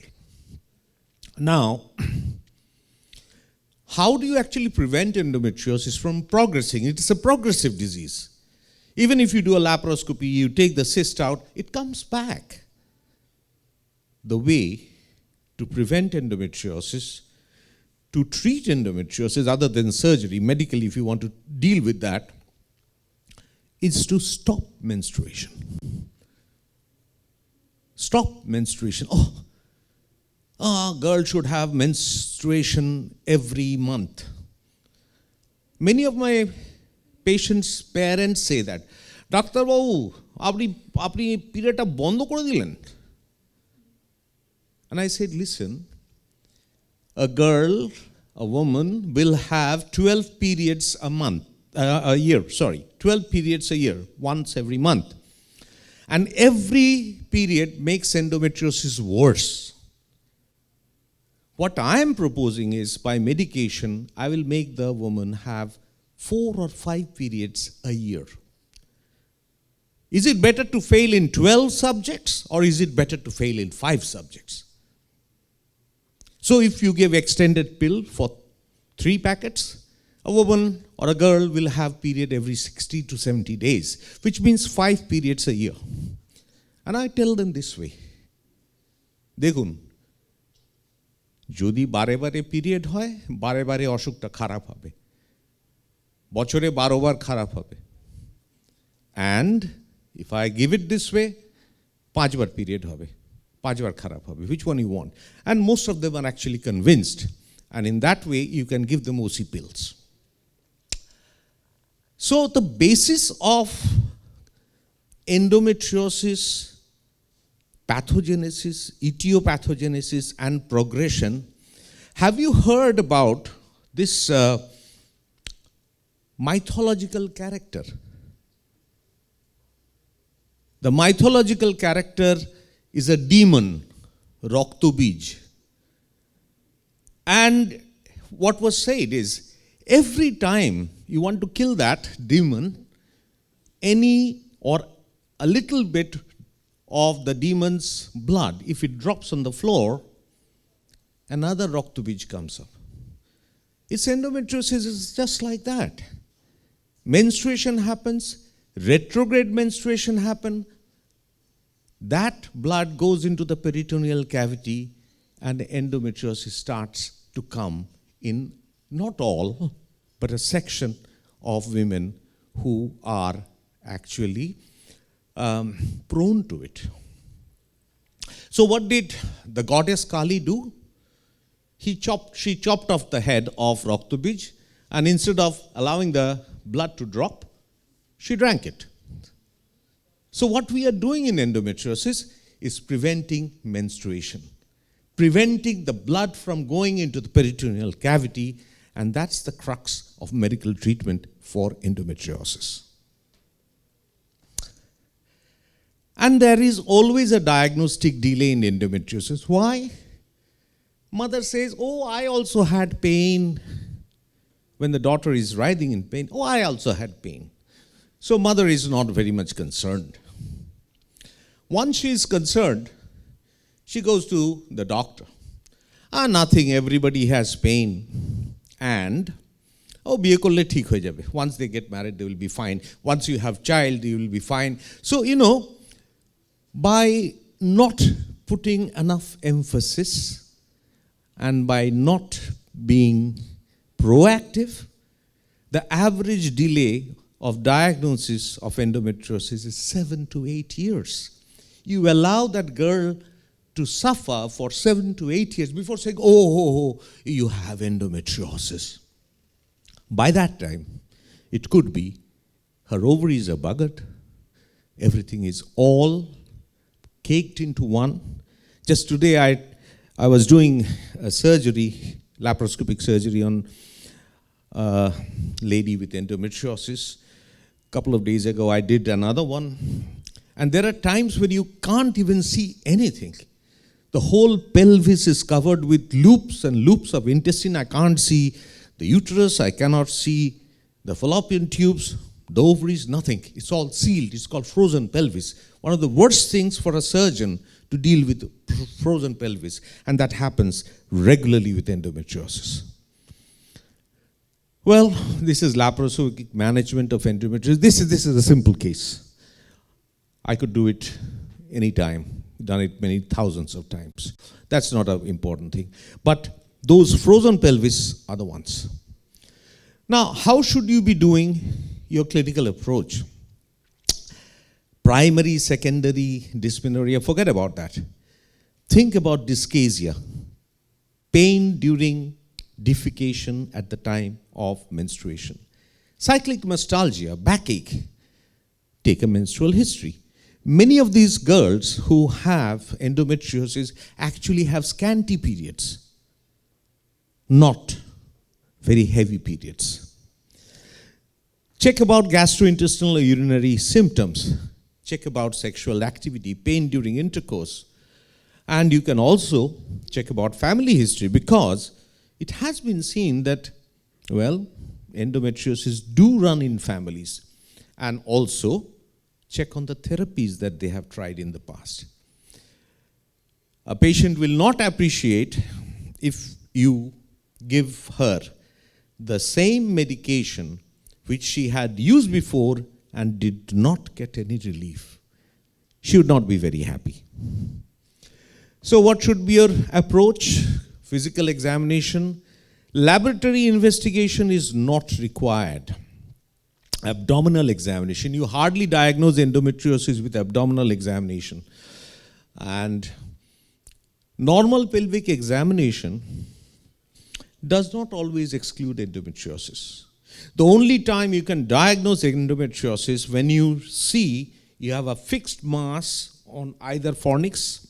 Now, how do you actually prevent endometriosis from progressing? It's a progressive disease. Even if you do a laparoscopy, you take the cyst out, it comes back. The way to prevent endometriosis, to treat endometriosis other than surgery, medically if you want to deal with that, is to stop menstruation. Stop menstruation. Girl should have menstruation every month. Many of my patients' parents say that, Dr. Babu, apni period ta bondo kore dilen. And I said, listen, a woman will have 12 periods a year, 12 periods a year, once every month. And every period makes endometriosis worse. What I am proposing is, by medication, I will make the woman have 4 or 5 periods a year. Is it better to fail in 12 subjects, or is it better to fail in 5 subjects? So if you give extended pill for 3 packets, a woman or a girl will have period every 60 to 70 days, which means 5 periods a year. And I tell them this way, দেখুন, যদি বারে বারে period হয়, বারে বারে অসুখটা খারাপ হবে, বছরে 12 বার খারাপ হবে। And if I give it this way, 5 bar period হবে, 5 বার খারাপ হবে, which one you want? And most of them are actually convinced, and in that way you can give them OC pills. So the basis of endometriosis pathogenesis, etiopathogenesis, and progression. Have you heard about this mythological character? The mythological character is a demon, Roktobij. And what was said is, every time you want to kill that demon, any or a little bit of the demon's blood, if it drops on the floor, another Roktobij comes up. Its endometriosis is just like that. Menstruation happens, retrograde menstruation happens, that blood goes into the peritoneal cavity and endometriosis starts to come in not all, but a section of women who are actually prone to it. So what did the goddess Kali do? She chopped off the head of Roktobij, and instead of allowing the blood to drop, she drank it. So what we are doing in endometriosis is preventing menstruation, preventing the blood from going into the peritoneal cavity, and that's the crux of medical treatment for endometriosis. And there is always a diagnostic delay in endometriosis. Why? Mother says, oh, I also had pain. When the daughter is writhing in pain, oh, I also had pain. So mother is not very much concerned. Once she is concerned, she goes to the doctor. Nothing, everybody has pain. And, biye korle thik hoye jabe. Once they get married, they will be fine. Once you have child, you will be fine. So, by not putting enough emphasis and by not being proactive, the average delay of diagnosis of endometriosis is 7 to 8 years. You allow that girl to suffer for 7 to 8 years before saying, oh, you have endometriosis. By that time, it could be her ovaries are buggered, everything is all caked into one. Just today, I was doing a surgery, laparoscopic surgery on a lady with endometriosis. A couple of days ago, I did another one. And there are times when you can't even see anything. The whole pelvis is covered with loops and loops of intestine. I can't see the uterus. I cannot see the fallopian tubes, the ovaries, nothing. It's all sealed. It's called frozen pelvis. One of the worst things for a surgeon to deal with frozen pelvis. And that happens regularly with endometriosis. Well, this is laparoscopic management of endometriosis. This is a simple case. I could do it anytime, done it many thousands of times. That's not an important thing. But those frozen pelvis are the ones. Now, how should you be doing your clinical approach? Primary, secondary, dysmenorrhea, forget about that. Think about dysphagia, pain during defecation at the time of menstruation. Cyclic mastalgia, backache, take a menstrual history. Many of these girls who have endometriosis actually have scanty periods, not very heavy periods. Check about gastrointestinal or urinary symptoms. Check about sexual activity, pain during intercourse. And you can also check about family history, because it has been seen that, endometriosis do run in families. And also check on the therapies that they have tried in the past. A patient will not appreciate if you give her the same medication which she had used before and did not get any relief. She would not be very happy. So what should be your approach? Physical examination. Laboratory investigation is not required. Abdominal examination. You hardly diagnose endometriosis with abdominal examination. And normal pelvic examination does not always exclude endometriosis. The only time you can diagnose endometriosis when you see you have a fixed mass on either fornix,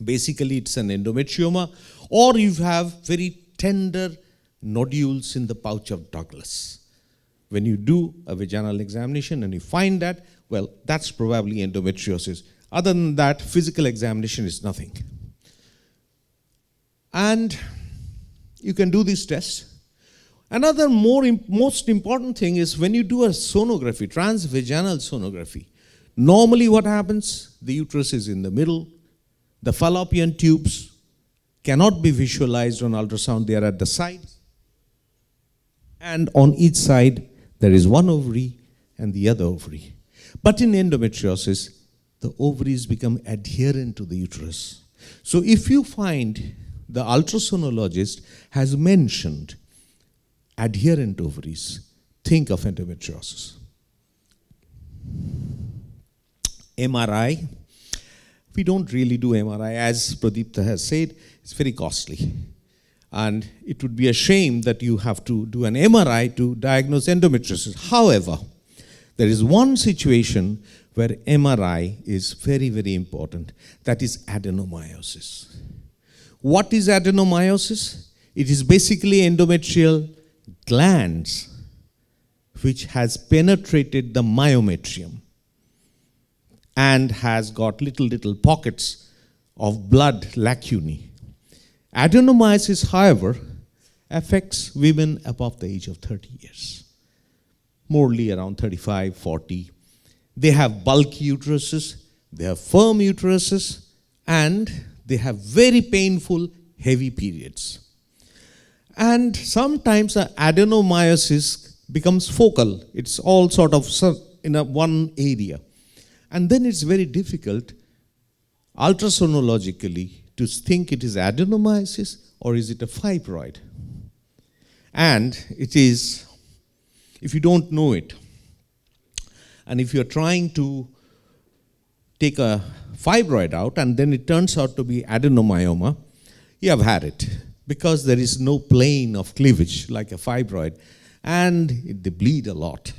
basically it's an endometrioma, or you have very tender nodules in the pouch of Douglas. When you do a vaginal examination and you find that, well, that's probably endometriosis. Other than that, physical examination is nothing. And you can do this test. Another most important thing is when you do a sonography, transvaginal sonography, normally what happens? The uterus is in the middle. The fallopian tubes cannot be visualized on ultrasound. They are at the sides. And on each side, there is one ovary and the other ovary. But in endometriosis, the ovaries become adherent to the uterus. So if you find the ultrasonologist has mentioned adherent ovaries, think of endometriosis. MRI, we don't really do MRI. As Pradipta has said, it's very costly. And it would be a shame that you have to do an MRI to diagnose endometriosis. However, there is one situation where MRI is very, very important. That is adenomyosis. What is adenomyosis? It is basically endometrial glands which has penetrated the myometrium and has got little pockets of blood lacunae. Adenomyosis, however, affects women above the age of 30 years, morely around 35, 40. They have bulky uteruses, they have firm uteruses, and they have very painful, heavy periods. And sometimes adenomyosis becomes focal. It's all sort of in one area. And then it's very difficult ultrasonologically to think it is adenomyosis or is it a fibroid. And it is, if you don't know it, and if you're trying to take a fibroid out and then it turns out to be adenomyoma, you have had it, because there is no plane of cleavage like a fibroid, and they bleed a lot.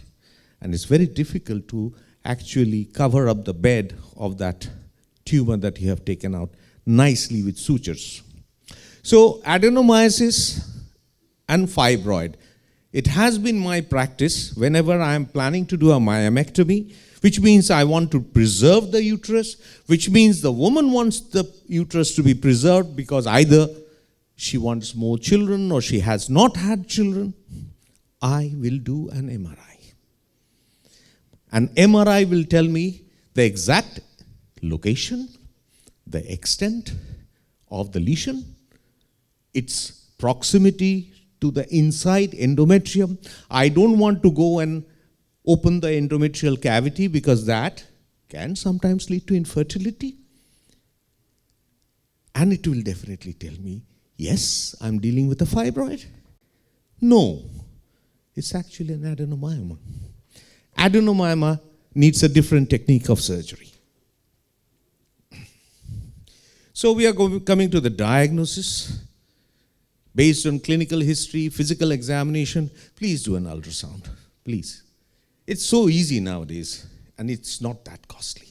And it's very difficult to actually cover up the bed of that tumor that you have taken out nicely with sutures. So adenomyosis and fibroid. It has been my practice whenever I am planning to do a myomectomy, which means I want to preserve the uterus, which means the woman wants the uterus to be preserved because either she wants more children or she has not had children, I will do an MRI. An MRI will tell me the exact location, the extent of the lesion, its proximity to the inside endometrium. I don't want to go and open the endometrial cavity because that can sometimes lead to infertility. And it will definitely tell me, yes, I'm dealing with a fibroid. No, it's actually an adenomyoma. Adenomyoma needs a different technique of surgery. So we are coming to the diagnosis. Based on clinical history, physical examination, please do an ultrasound, please. It's so easy nowadays, and it's not that costly.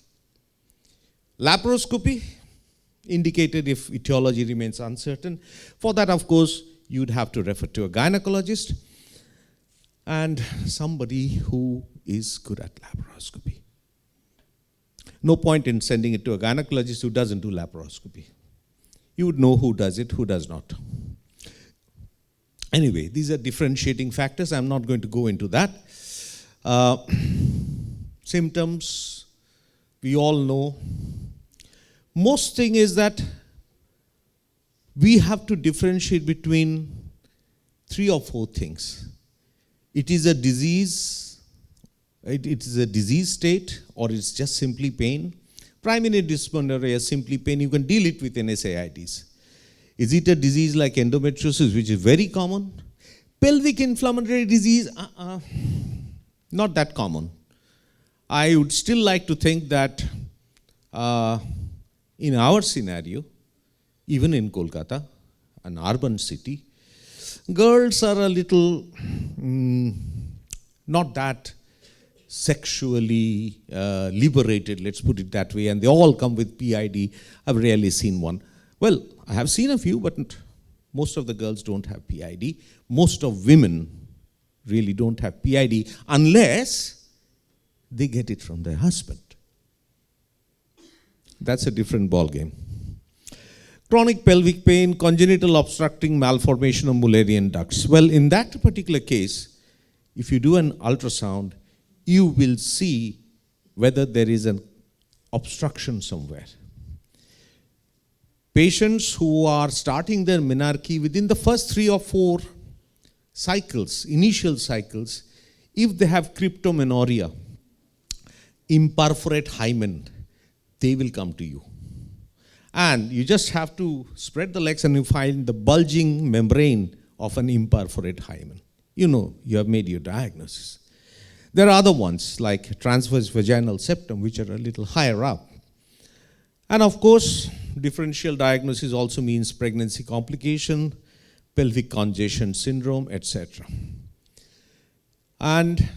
Laparoscopy, indicated if etiology remains uncertain. For that, of course, you'd have to refer to a gynecologist and somebody who is good at laparoscopy. No point in sending it to a gynecologist who doesn't do laparoscopy. You would know who does it, who does not. Anyway, these are differentiating factors. I'm not going to go into that. Symptoms, we all know. Most thing is that we have to differentiate between 3 or 4 things. It is a disease, it is a disease state, or it's just simply pain. Primary dysmenorrhea, simply pain, you can deal it with NSAIDs. Is it a disease like endometriosis, which is very common? Pelvic inflammatory disease, not that common. I would still like to think that in our scenario, even in Kolkata, an urban city, girls are a little not that sexually liberated, let's put it that way, and they all come with PID. I've rarely seen one. Well, I have seen a few, but most of the girls don't have PID. Most of women really don't have PID unless they get it from their husband. That's a different ballgame. Chronic pelvic pain, congenital obstructing malformation of Mullerian ducts. Well, in that particular case, if you do an ultrasound, you will see whether there is an obstruction somewhere. Patients who are starting their menarche within the first 3 or 4 cycles, initial cycles, if they have cryptomenorrhea, imperforate hymen, they will come to you. And you just have to spread the legs and you find the bulging membrane of an imperforate hymen. You know, you have made your diagnosis. There are other ones like transverse vaginal septum, which are a little higher up. And of course, differential diagnosis also means pregnancy complication, pelvic congestion syndrome, etc. And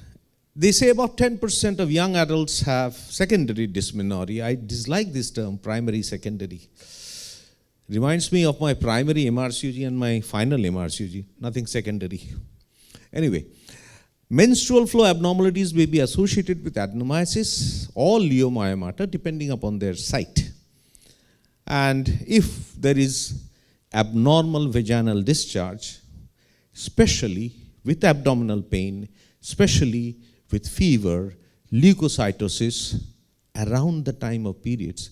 they say about 10% of young adults have secondary dysmenorrhea. I dislike this term, primary, secondary. Reminds me of my primary MRCG and my final MRCG, nothing secondary. Anyway, menstrual flow abnormalities may be associated with adenomyosis or leiomyomata depending upon their site. And if there is abnormal vaginal discharge, especially with abdominal pain, especially with fever, leukocytosis around the time of periods,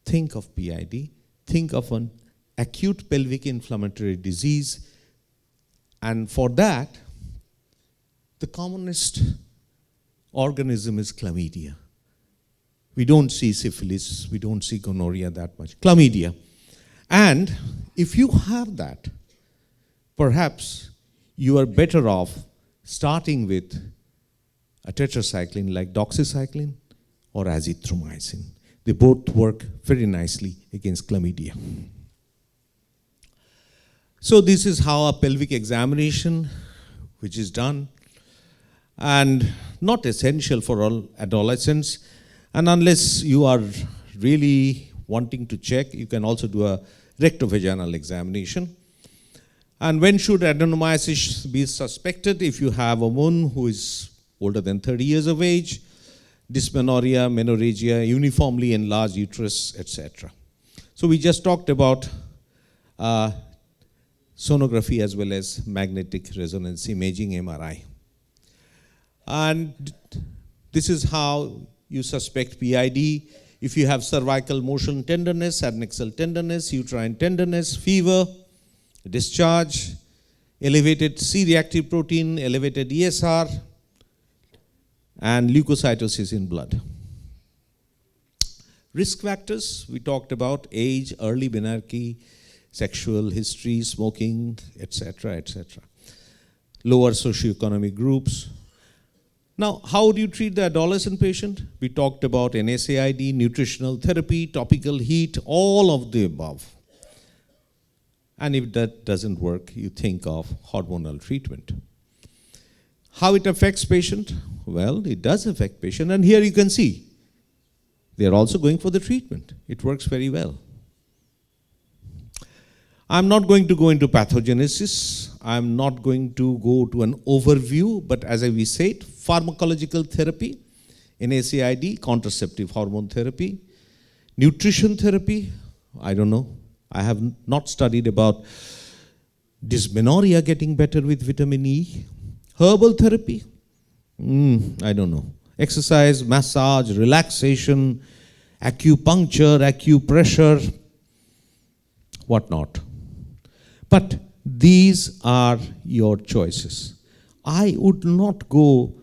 think of PID, think of an acute pelvic inflammatory disease, and for that, the commonest organism is chlamydia. We don't see syphilis, we don't see gonorrhea that much. Chlamydia. And if you have that, perhaps you are better off starting with a tetracycline like doxycycline or azithromycin. They both work very nicely against chlamydia. So this is how a pelvic examination, which is done, and not essential for all adolescents. And unless you are really wanting to check, you can also do a rectovaginal examination. And when should adenomyosis be suspected? If you have a woman who is older than 30 years of age, dysmenorrhea, menorrhagia, uniformly enlarged uterus, etc. So we just talked about sonography as well as magnetic resonance imaging, MRI. And this is how you suspect PID. If you have cervical motion tenderness, adnexal tenderness, uterine tenderness, fever, discharge, elevated C-reactive protein, elevated ESR, and leukocytosis in blood. Risk factors, we talked about age, early menarche, sexual history, smoking, etc., etc. Lower socioeconomic groups. Now, how do you treat the adolescent patient? We talked about NSAID, nutritional therapy, topical heat, all of the above. And if that doesn't work, you think of hormonal treatment. How it affects patient? Well, it does affect patient, and here you can see they are also going for the treatment. It works very well. I'm not going to go into pathogenesis. I'm not going to go to an overview, but as we said, pharmacological therapy, NSAID, contraceptive hormone therapy, nutrition therapy, I don't know. I have not studied about dysmenorrhea getting better with vitamin E. Herbal therapy, I don't know. Exercise, massage, relaxation, acupuncture, acupressure, whatnot. But these are your choices. I would not go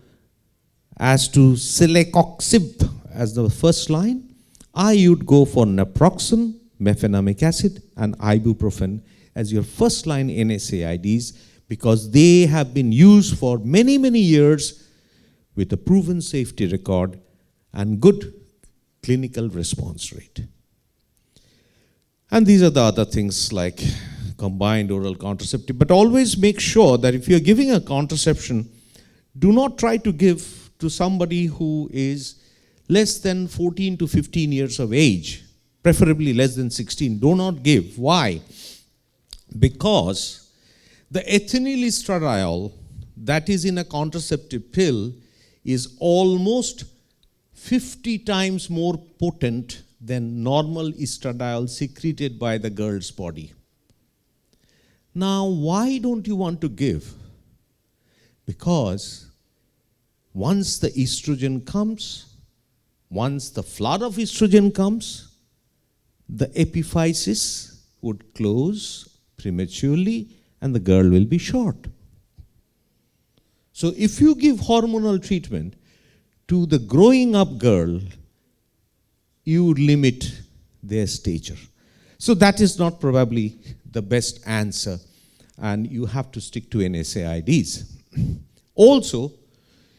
as to celecoxib as the first line. I would go for naproxen, mefenamic acid, and ibuprofen as your first line NSAIDs because they have been used for many, many years with a proven safety record and good clinical response rate. And these are the other things like combined oral contraceptive. But always make sure that if you're giving a contraception, do not try to give to somebody who is less than 14 to 15 years of age, preferably less than 16. Do not give. Why? Because the ethinyl estradiol that is in a contraceptive pill is almost 50 times more potent than normal estradiol secreted by the girl's body. Now, why don't you want to give? Because once the estrogen comes, once the flood of estrogen comes, the epiphysis would close prematurely and the girl will be short. So if you give hormonal treatment to the growing up girl, you limit their stature. So that is not probably the best answer, and you have to stick to NSAIDs. Also,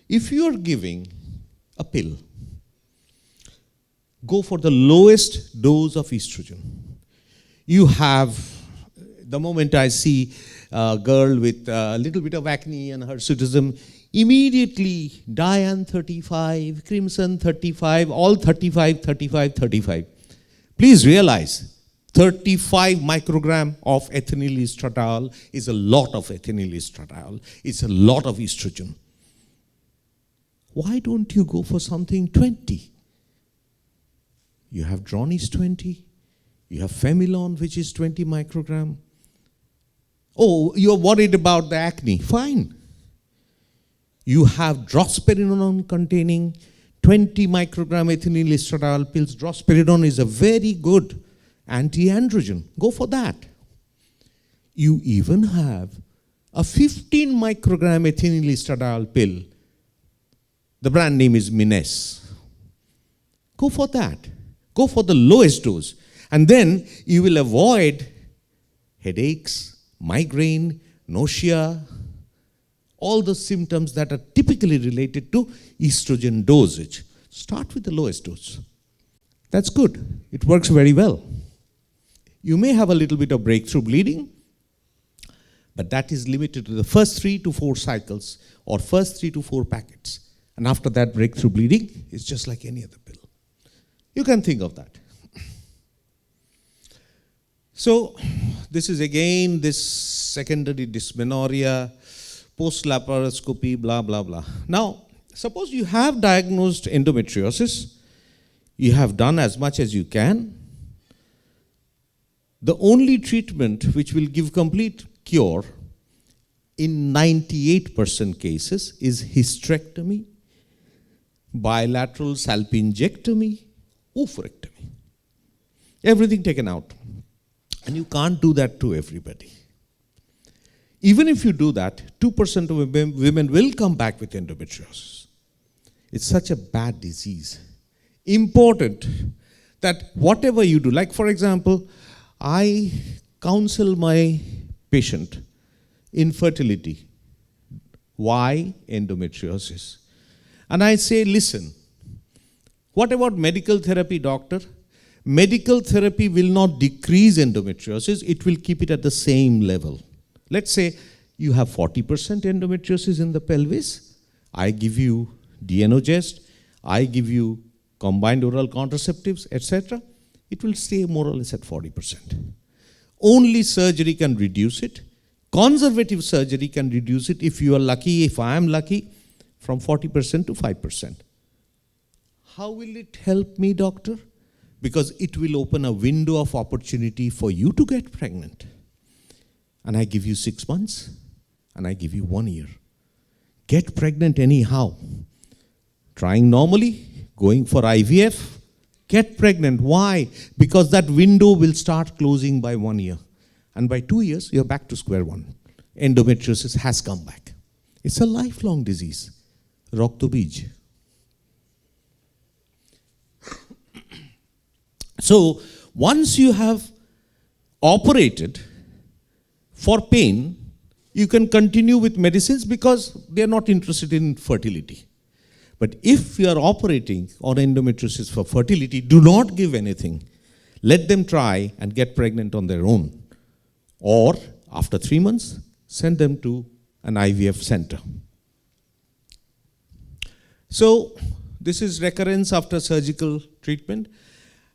if you are giving a pill, go for the lowest dose of estrogen. You have, the moment I see a girl with a little bit of acne and hirsutism, immediately Diane 35, Crimson 35, all 35, 35, 35. Please realize 35 microgram of ethinyl estradiol is a lot of ethinyl estradiol. It's a lot of estrogen. Why don't you go for something 20? You have Dronies 20. You have Femilon, which is 20 microgram. Oh, you're worried about the acne. Fine. You have drospirenone containing 20 microgram ethinyl estradiol pills. Drospirenone is a very good anti-androgen. Go for that. You even have a 15 microgram ethinyl estradiol pill. The brand name is Mines. Go for that. Go for the lowest dose. And then you will avoid headaches, migraine, nausea, all the symptoms that are typically related to estrogen dosage. Start with the lowest dose. That's good. It works very well. You may have a little bit of breakthrough bleeding, but that is limited to the first 3 to 4 cycles or first 3 to 4 packets. And after that, breakthrough bleeding is just like any other pill. You can think of that. So, this is again this secondary dysmenorrhea, post-laparoscopy, blah, blah, blah. Now, suppose you have diagnosed endometriosis, you have done as much as you can. The only treatment which will give complete cure in 98% cases is hysterectomy, bilateral salpingectomy, oophorectomy. Everything taken out. And you can't do that to everybody. Even if you do that, 2% of women will come back with endometriosis. It's such a bad disease. Important that whatever you do, like for example, I counsel my patient infertility. Why endometriosis? And I say, listen, what about medical therapy, doctor? Medical therapy will not decrease endometriosis, it will keep it at the same level. Let's say you have 40% endometriosis in the pelvis. I give you Dienogest, I give you combined oral contraceptives, etc. It will stay more or less at 40%. Only surgery can reduce it. Conservative surgery can reduce it if you are lucky, if I am lucky, from 40% to 5%. How will it help me, doctor? Because it will open a window of opportunity for you to get pregnant. And I give you 6 months, and I give you 1 year. Get pregnant anyhow. Trying normally, going for IVF, get pregnant. Why? Because that window will start closing by 1 year. And by 2 years, you're back to square one. Endometriosis has come back. It's a lifelong disease. Roktobij. So, once you have operated for pain, you can continue with medicines because they are not interested in fertility. But if you are operating on endometriosis for fertility, do not give anything. Let them try and get pregnant on their own. Or, after 3 months, send them to an IVF center. So this is recurrence after surgical treatment.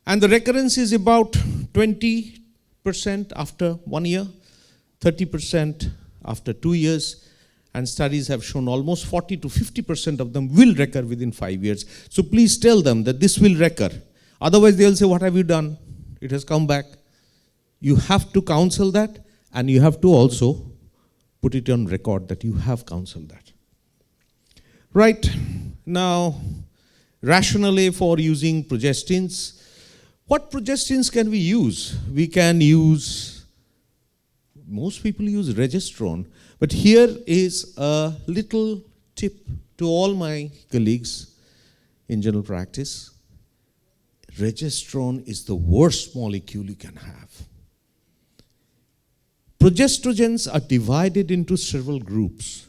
And the recurrence is about 20% after 1 year, 30% after 2 years, and studies have shown almost 40 to 50% of them will recur within 5 years. So please tell them that this will recur. Otherwise they'll say, what have you done? It has come back. You have to counsel that, and you have to also put it on record that you have counseled that. Right, now, rationale for using progestins. What progestins can we use? We can use, most people use regestrone, but here is a little tip to all my colleagues in general practice. Regestrone is the worst molecule you can have. Progestrogens are divided into several groups.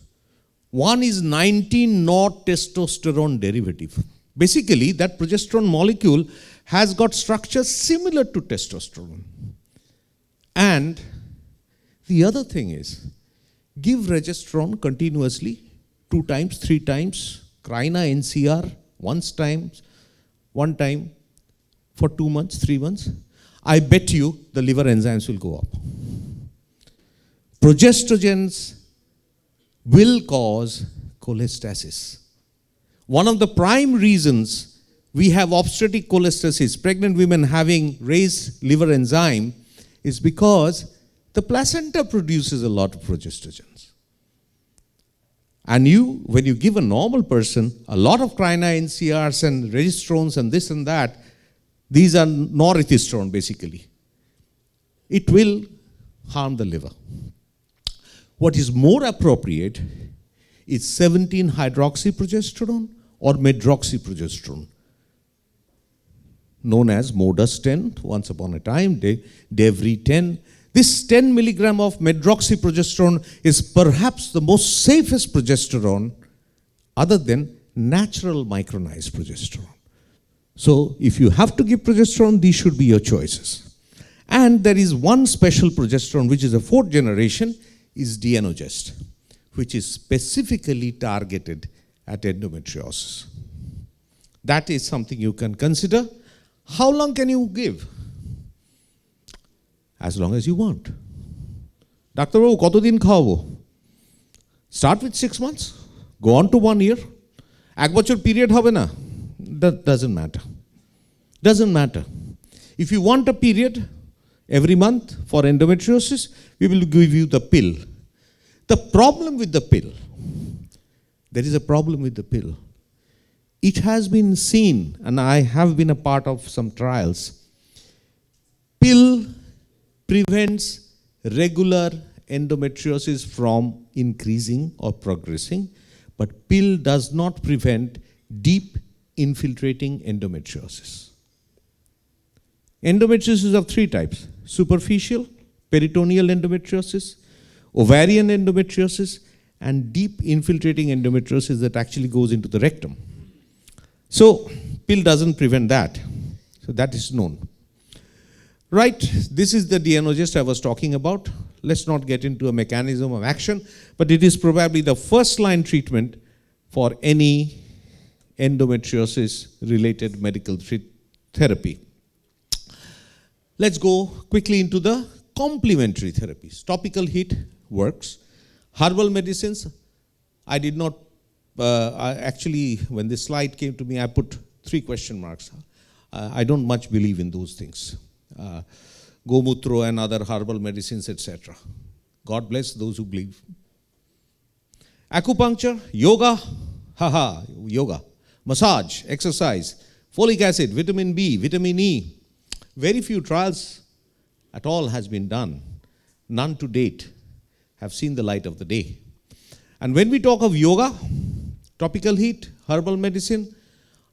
One is 19-not testosterone derivative. Basically, that progesterone molecule has got structure similar to testosterone. And the other thing is, give regestrone continuously, 2 times, 3 times, Krina NCR, one time for 2 months, 3 months. I bet you the liver enzymes will go up. Progestrogens will cause cholestasis. One of the prime reasons we have obstetric cholestasis, pregnant women having raised liver enzyme, is because the placenta produces a lot of progestrogens. And when you give a normal person a lot of Krina NCRs and regestrones and this and that, these are norethistron basically, it will harm the liver. What is more appropriate is 17-hydroxyprogesterone or medroxyprogesterone, known as Modus-10, once upon a time, Devry-10. This 10 milligram of medroxyprogesterone is perhaps the most safest progesterone other than natural micronized progesterone. So if you have to give progesterone, these should be your choices. And there is one special progesterone, which is a 4th generation, is Dienogest, which is specifically targeted at endometriosis. That is something you can consider. How long can you give? As long as you want. Dr. Babu, koto din khawabo? Start with 6 months, go on to 1 year. Ek bochor period hobe na? That doesn't matter. Doesn't matter. If you want a period every month for endometriosis, we will give you the pill. The problem with the pill, there is a problem with the pill. It has been seen, and I have been a part of some trials, pill prevents regular endometriosis from increasing or progressing, but pill does not prevent deep infiltrating endometriosis. Endometriosis is of 3 types: superficial, peritoneal endometriosis, ovarian endometriosis, and deep infiltrating endometriosis that actually goes into the rectum. So, pill doesn't prevent that. So that is known. Right, this is the Dienogest I was talking about. Let's not get into a mechanism of action, but it is probably the first line treatment for any endometriosis related medical therapy. Let's go quickly into the complementary therapies. Topical heat works. Herbal medicines, I did not, actually when this slide came to me, I put 3 question marks. I don't much believe in those things. Gomutro and other herbal medicines, etc. God bless those who believe. Acupuncture, yoga, yoga. Massage, exercise, folic acid, vitamin B, vitamin E. Very few trials at all has been done. None to date have seen the light of the day. And when we talk of yoga, topical heat, herbal medicine,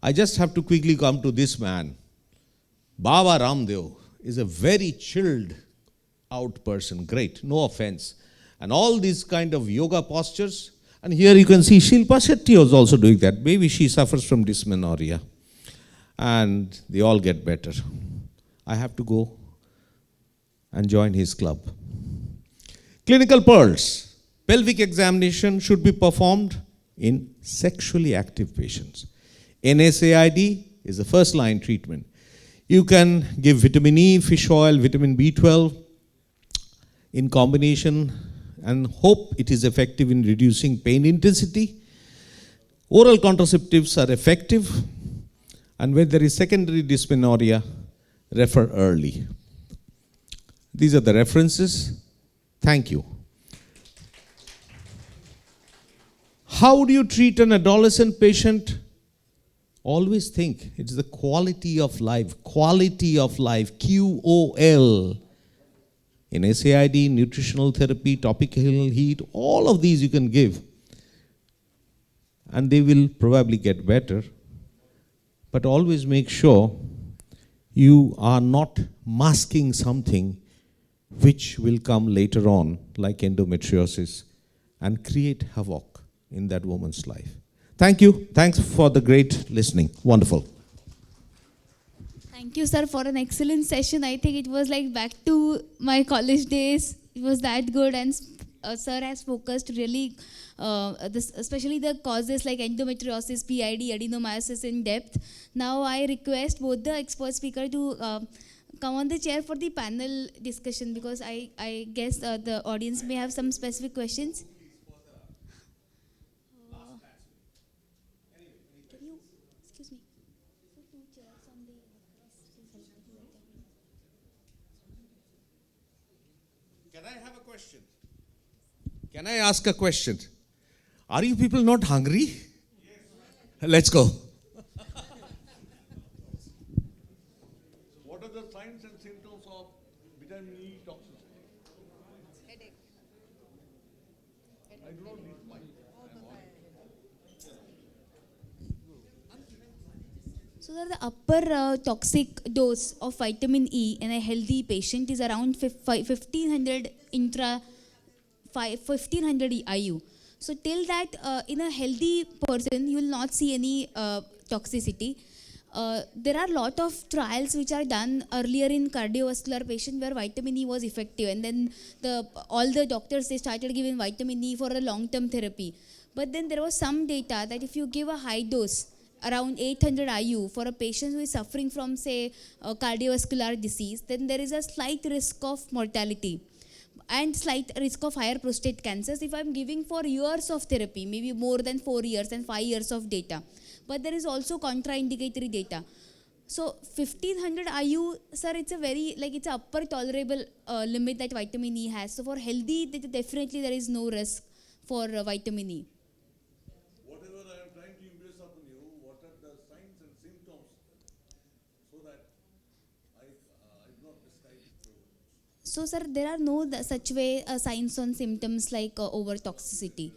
I just have to quickly come to this man. Baba Ramdev is a very chilled out person, great, no offense. And all these kind of yoga postures, and here you can see Shilpa Shetty was also doing that. Maybe she suffers from dysmenorrhea. And they all get better. I have to go and join his club. Clinical pearls. Pelvic examination should be performed in sexually active patients. NSAID is the first line treatment. You can give vitamin E, fish oil, vitamin B12 in combination and hope it is effective in reducing pain intensity. Oral contraceptives are effective, and when there is secondary dysmenorrhea, refer early. These are the references. Thank you. How do you treat an adolescent patient? Always think it's the quality of life, QOL. In SAID, nutritional therapy, topical heat, all of these you can give. And they will probably get better. But always make sure you are not masking something which will come later on, like endometriosis, and create havoc in that woman's life. Thank you. Thanks for the great listening. Wonderful. Thank you, sir, for an excellent session. I think it was like back to my college days. It was that good, and sir has focused really, especially the causes like endometriosis, PID, adenomyosis in depth. Now I request both the expert speaker to come on the chair for the panel discussion, because I guess the audience may have some specific questions. Can you, excuse me, put two chairs on the. Can I have a question? Can I ask a question? Are you people not hungry? Yes. Let's go. What are the signs and symptoms of vitamin E toxicity? Headache. I do not need mine. So that the upper toxic dose of vitamin E in a healthy patient is around 1500 1500 IU. So till that, in a healthy person, you will not see any toxicity. There are a lot of trials which are done earlier in cardiovascular patient where vitamin E was effective, and then all the doctors, they started giving vitamin E for a long-term therapy. But then there was some data that if you give a high dose, around 800 IU, for a patient who is suffering from, say, cardiovascular disease, then there is a slight risk of mortality and slight risk of higher prostate cancers if I'm giving for years of therapy, maybe more than 4 years and 5 years of data. But there is also contraindicatory data. So 1500 IU, sir, it's a very, like, it's a upper tolerable limit that vitamin E has. So for healthy, definitely there is no risk for vitamin E. Whatever I am trying to impress upon you, what are the signs and symptoms so that I do not prescribe it to. So, sir, there are no such way signs and symptoms like over toxicity.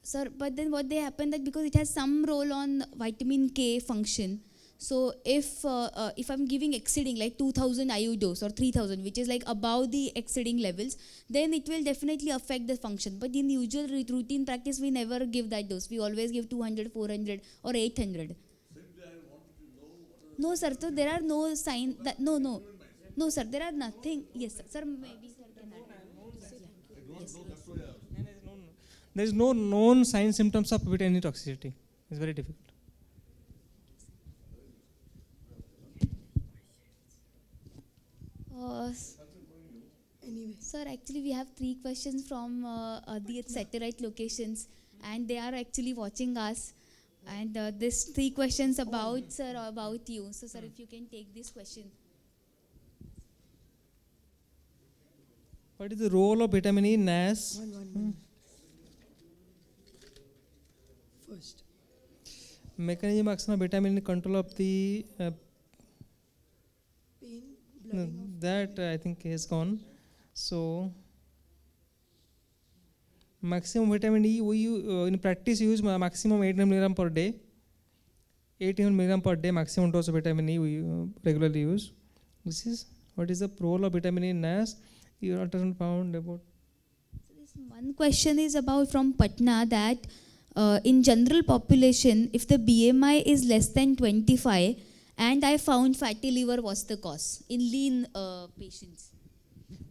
Sir, but then what they happen that because it has some role on vitamin K function. So if I'm giving exceeding like 2000 IU dose or 3000, which is like above the exceeding levels, then it will definitely affect the function. But in usual routine practice, we never give that dose. We always give 200, 400 or 800. Simply I wanted to know what are No, sir. So there are no signs that no, sir. There are nothing. Yes, sir. Sir, maybe sir can add. There is no known sign symptoms of vitamin E toxicity. It's very difficult. Sir, actually we have 3 questions from the satellite locations, and they are actually watching us. And this 3 questions about sir, about you. So, sir, if you can take this question. What is the role of vitamin E in NAS? First. Mechanism action of vitamin in control of the Pain, blood. that I think is gone. So maximum vitamin E we in practice use maximum 800 milligram per day. 800 milligram per day maximum dose of vitamin E we regularly use. This is what is the role of vitamin E in NAS? You found about. So this one question is about from Patna that in general population, if the BMI is less than 25, and I found fatty liver was the cause in lean patients.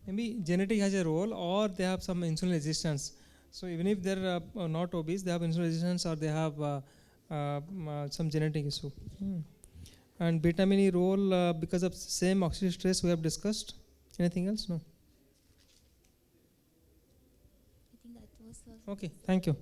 Maybe genetic has a role, or they have some insulin resistance. So even if they're not obese, they have insulin resistance or they have some genetic issue. And vitamin E role because of same oxidative stress we have discussed. Anything else? No. I think that was Okay. Thank you.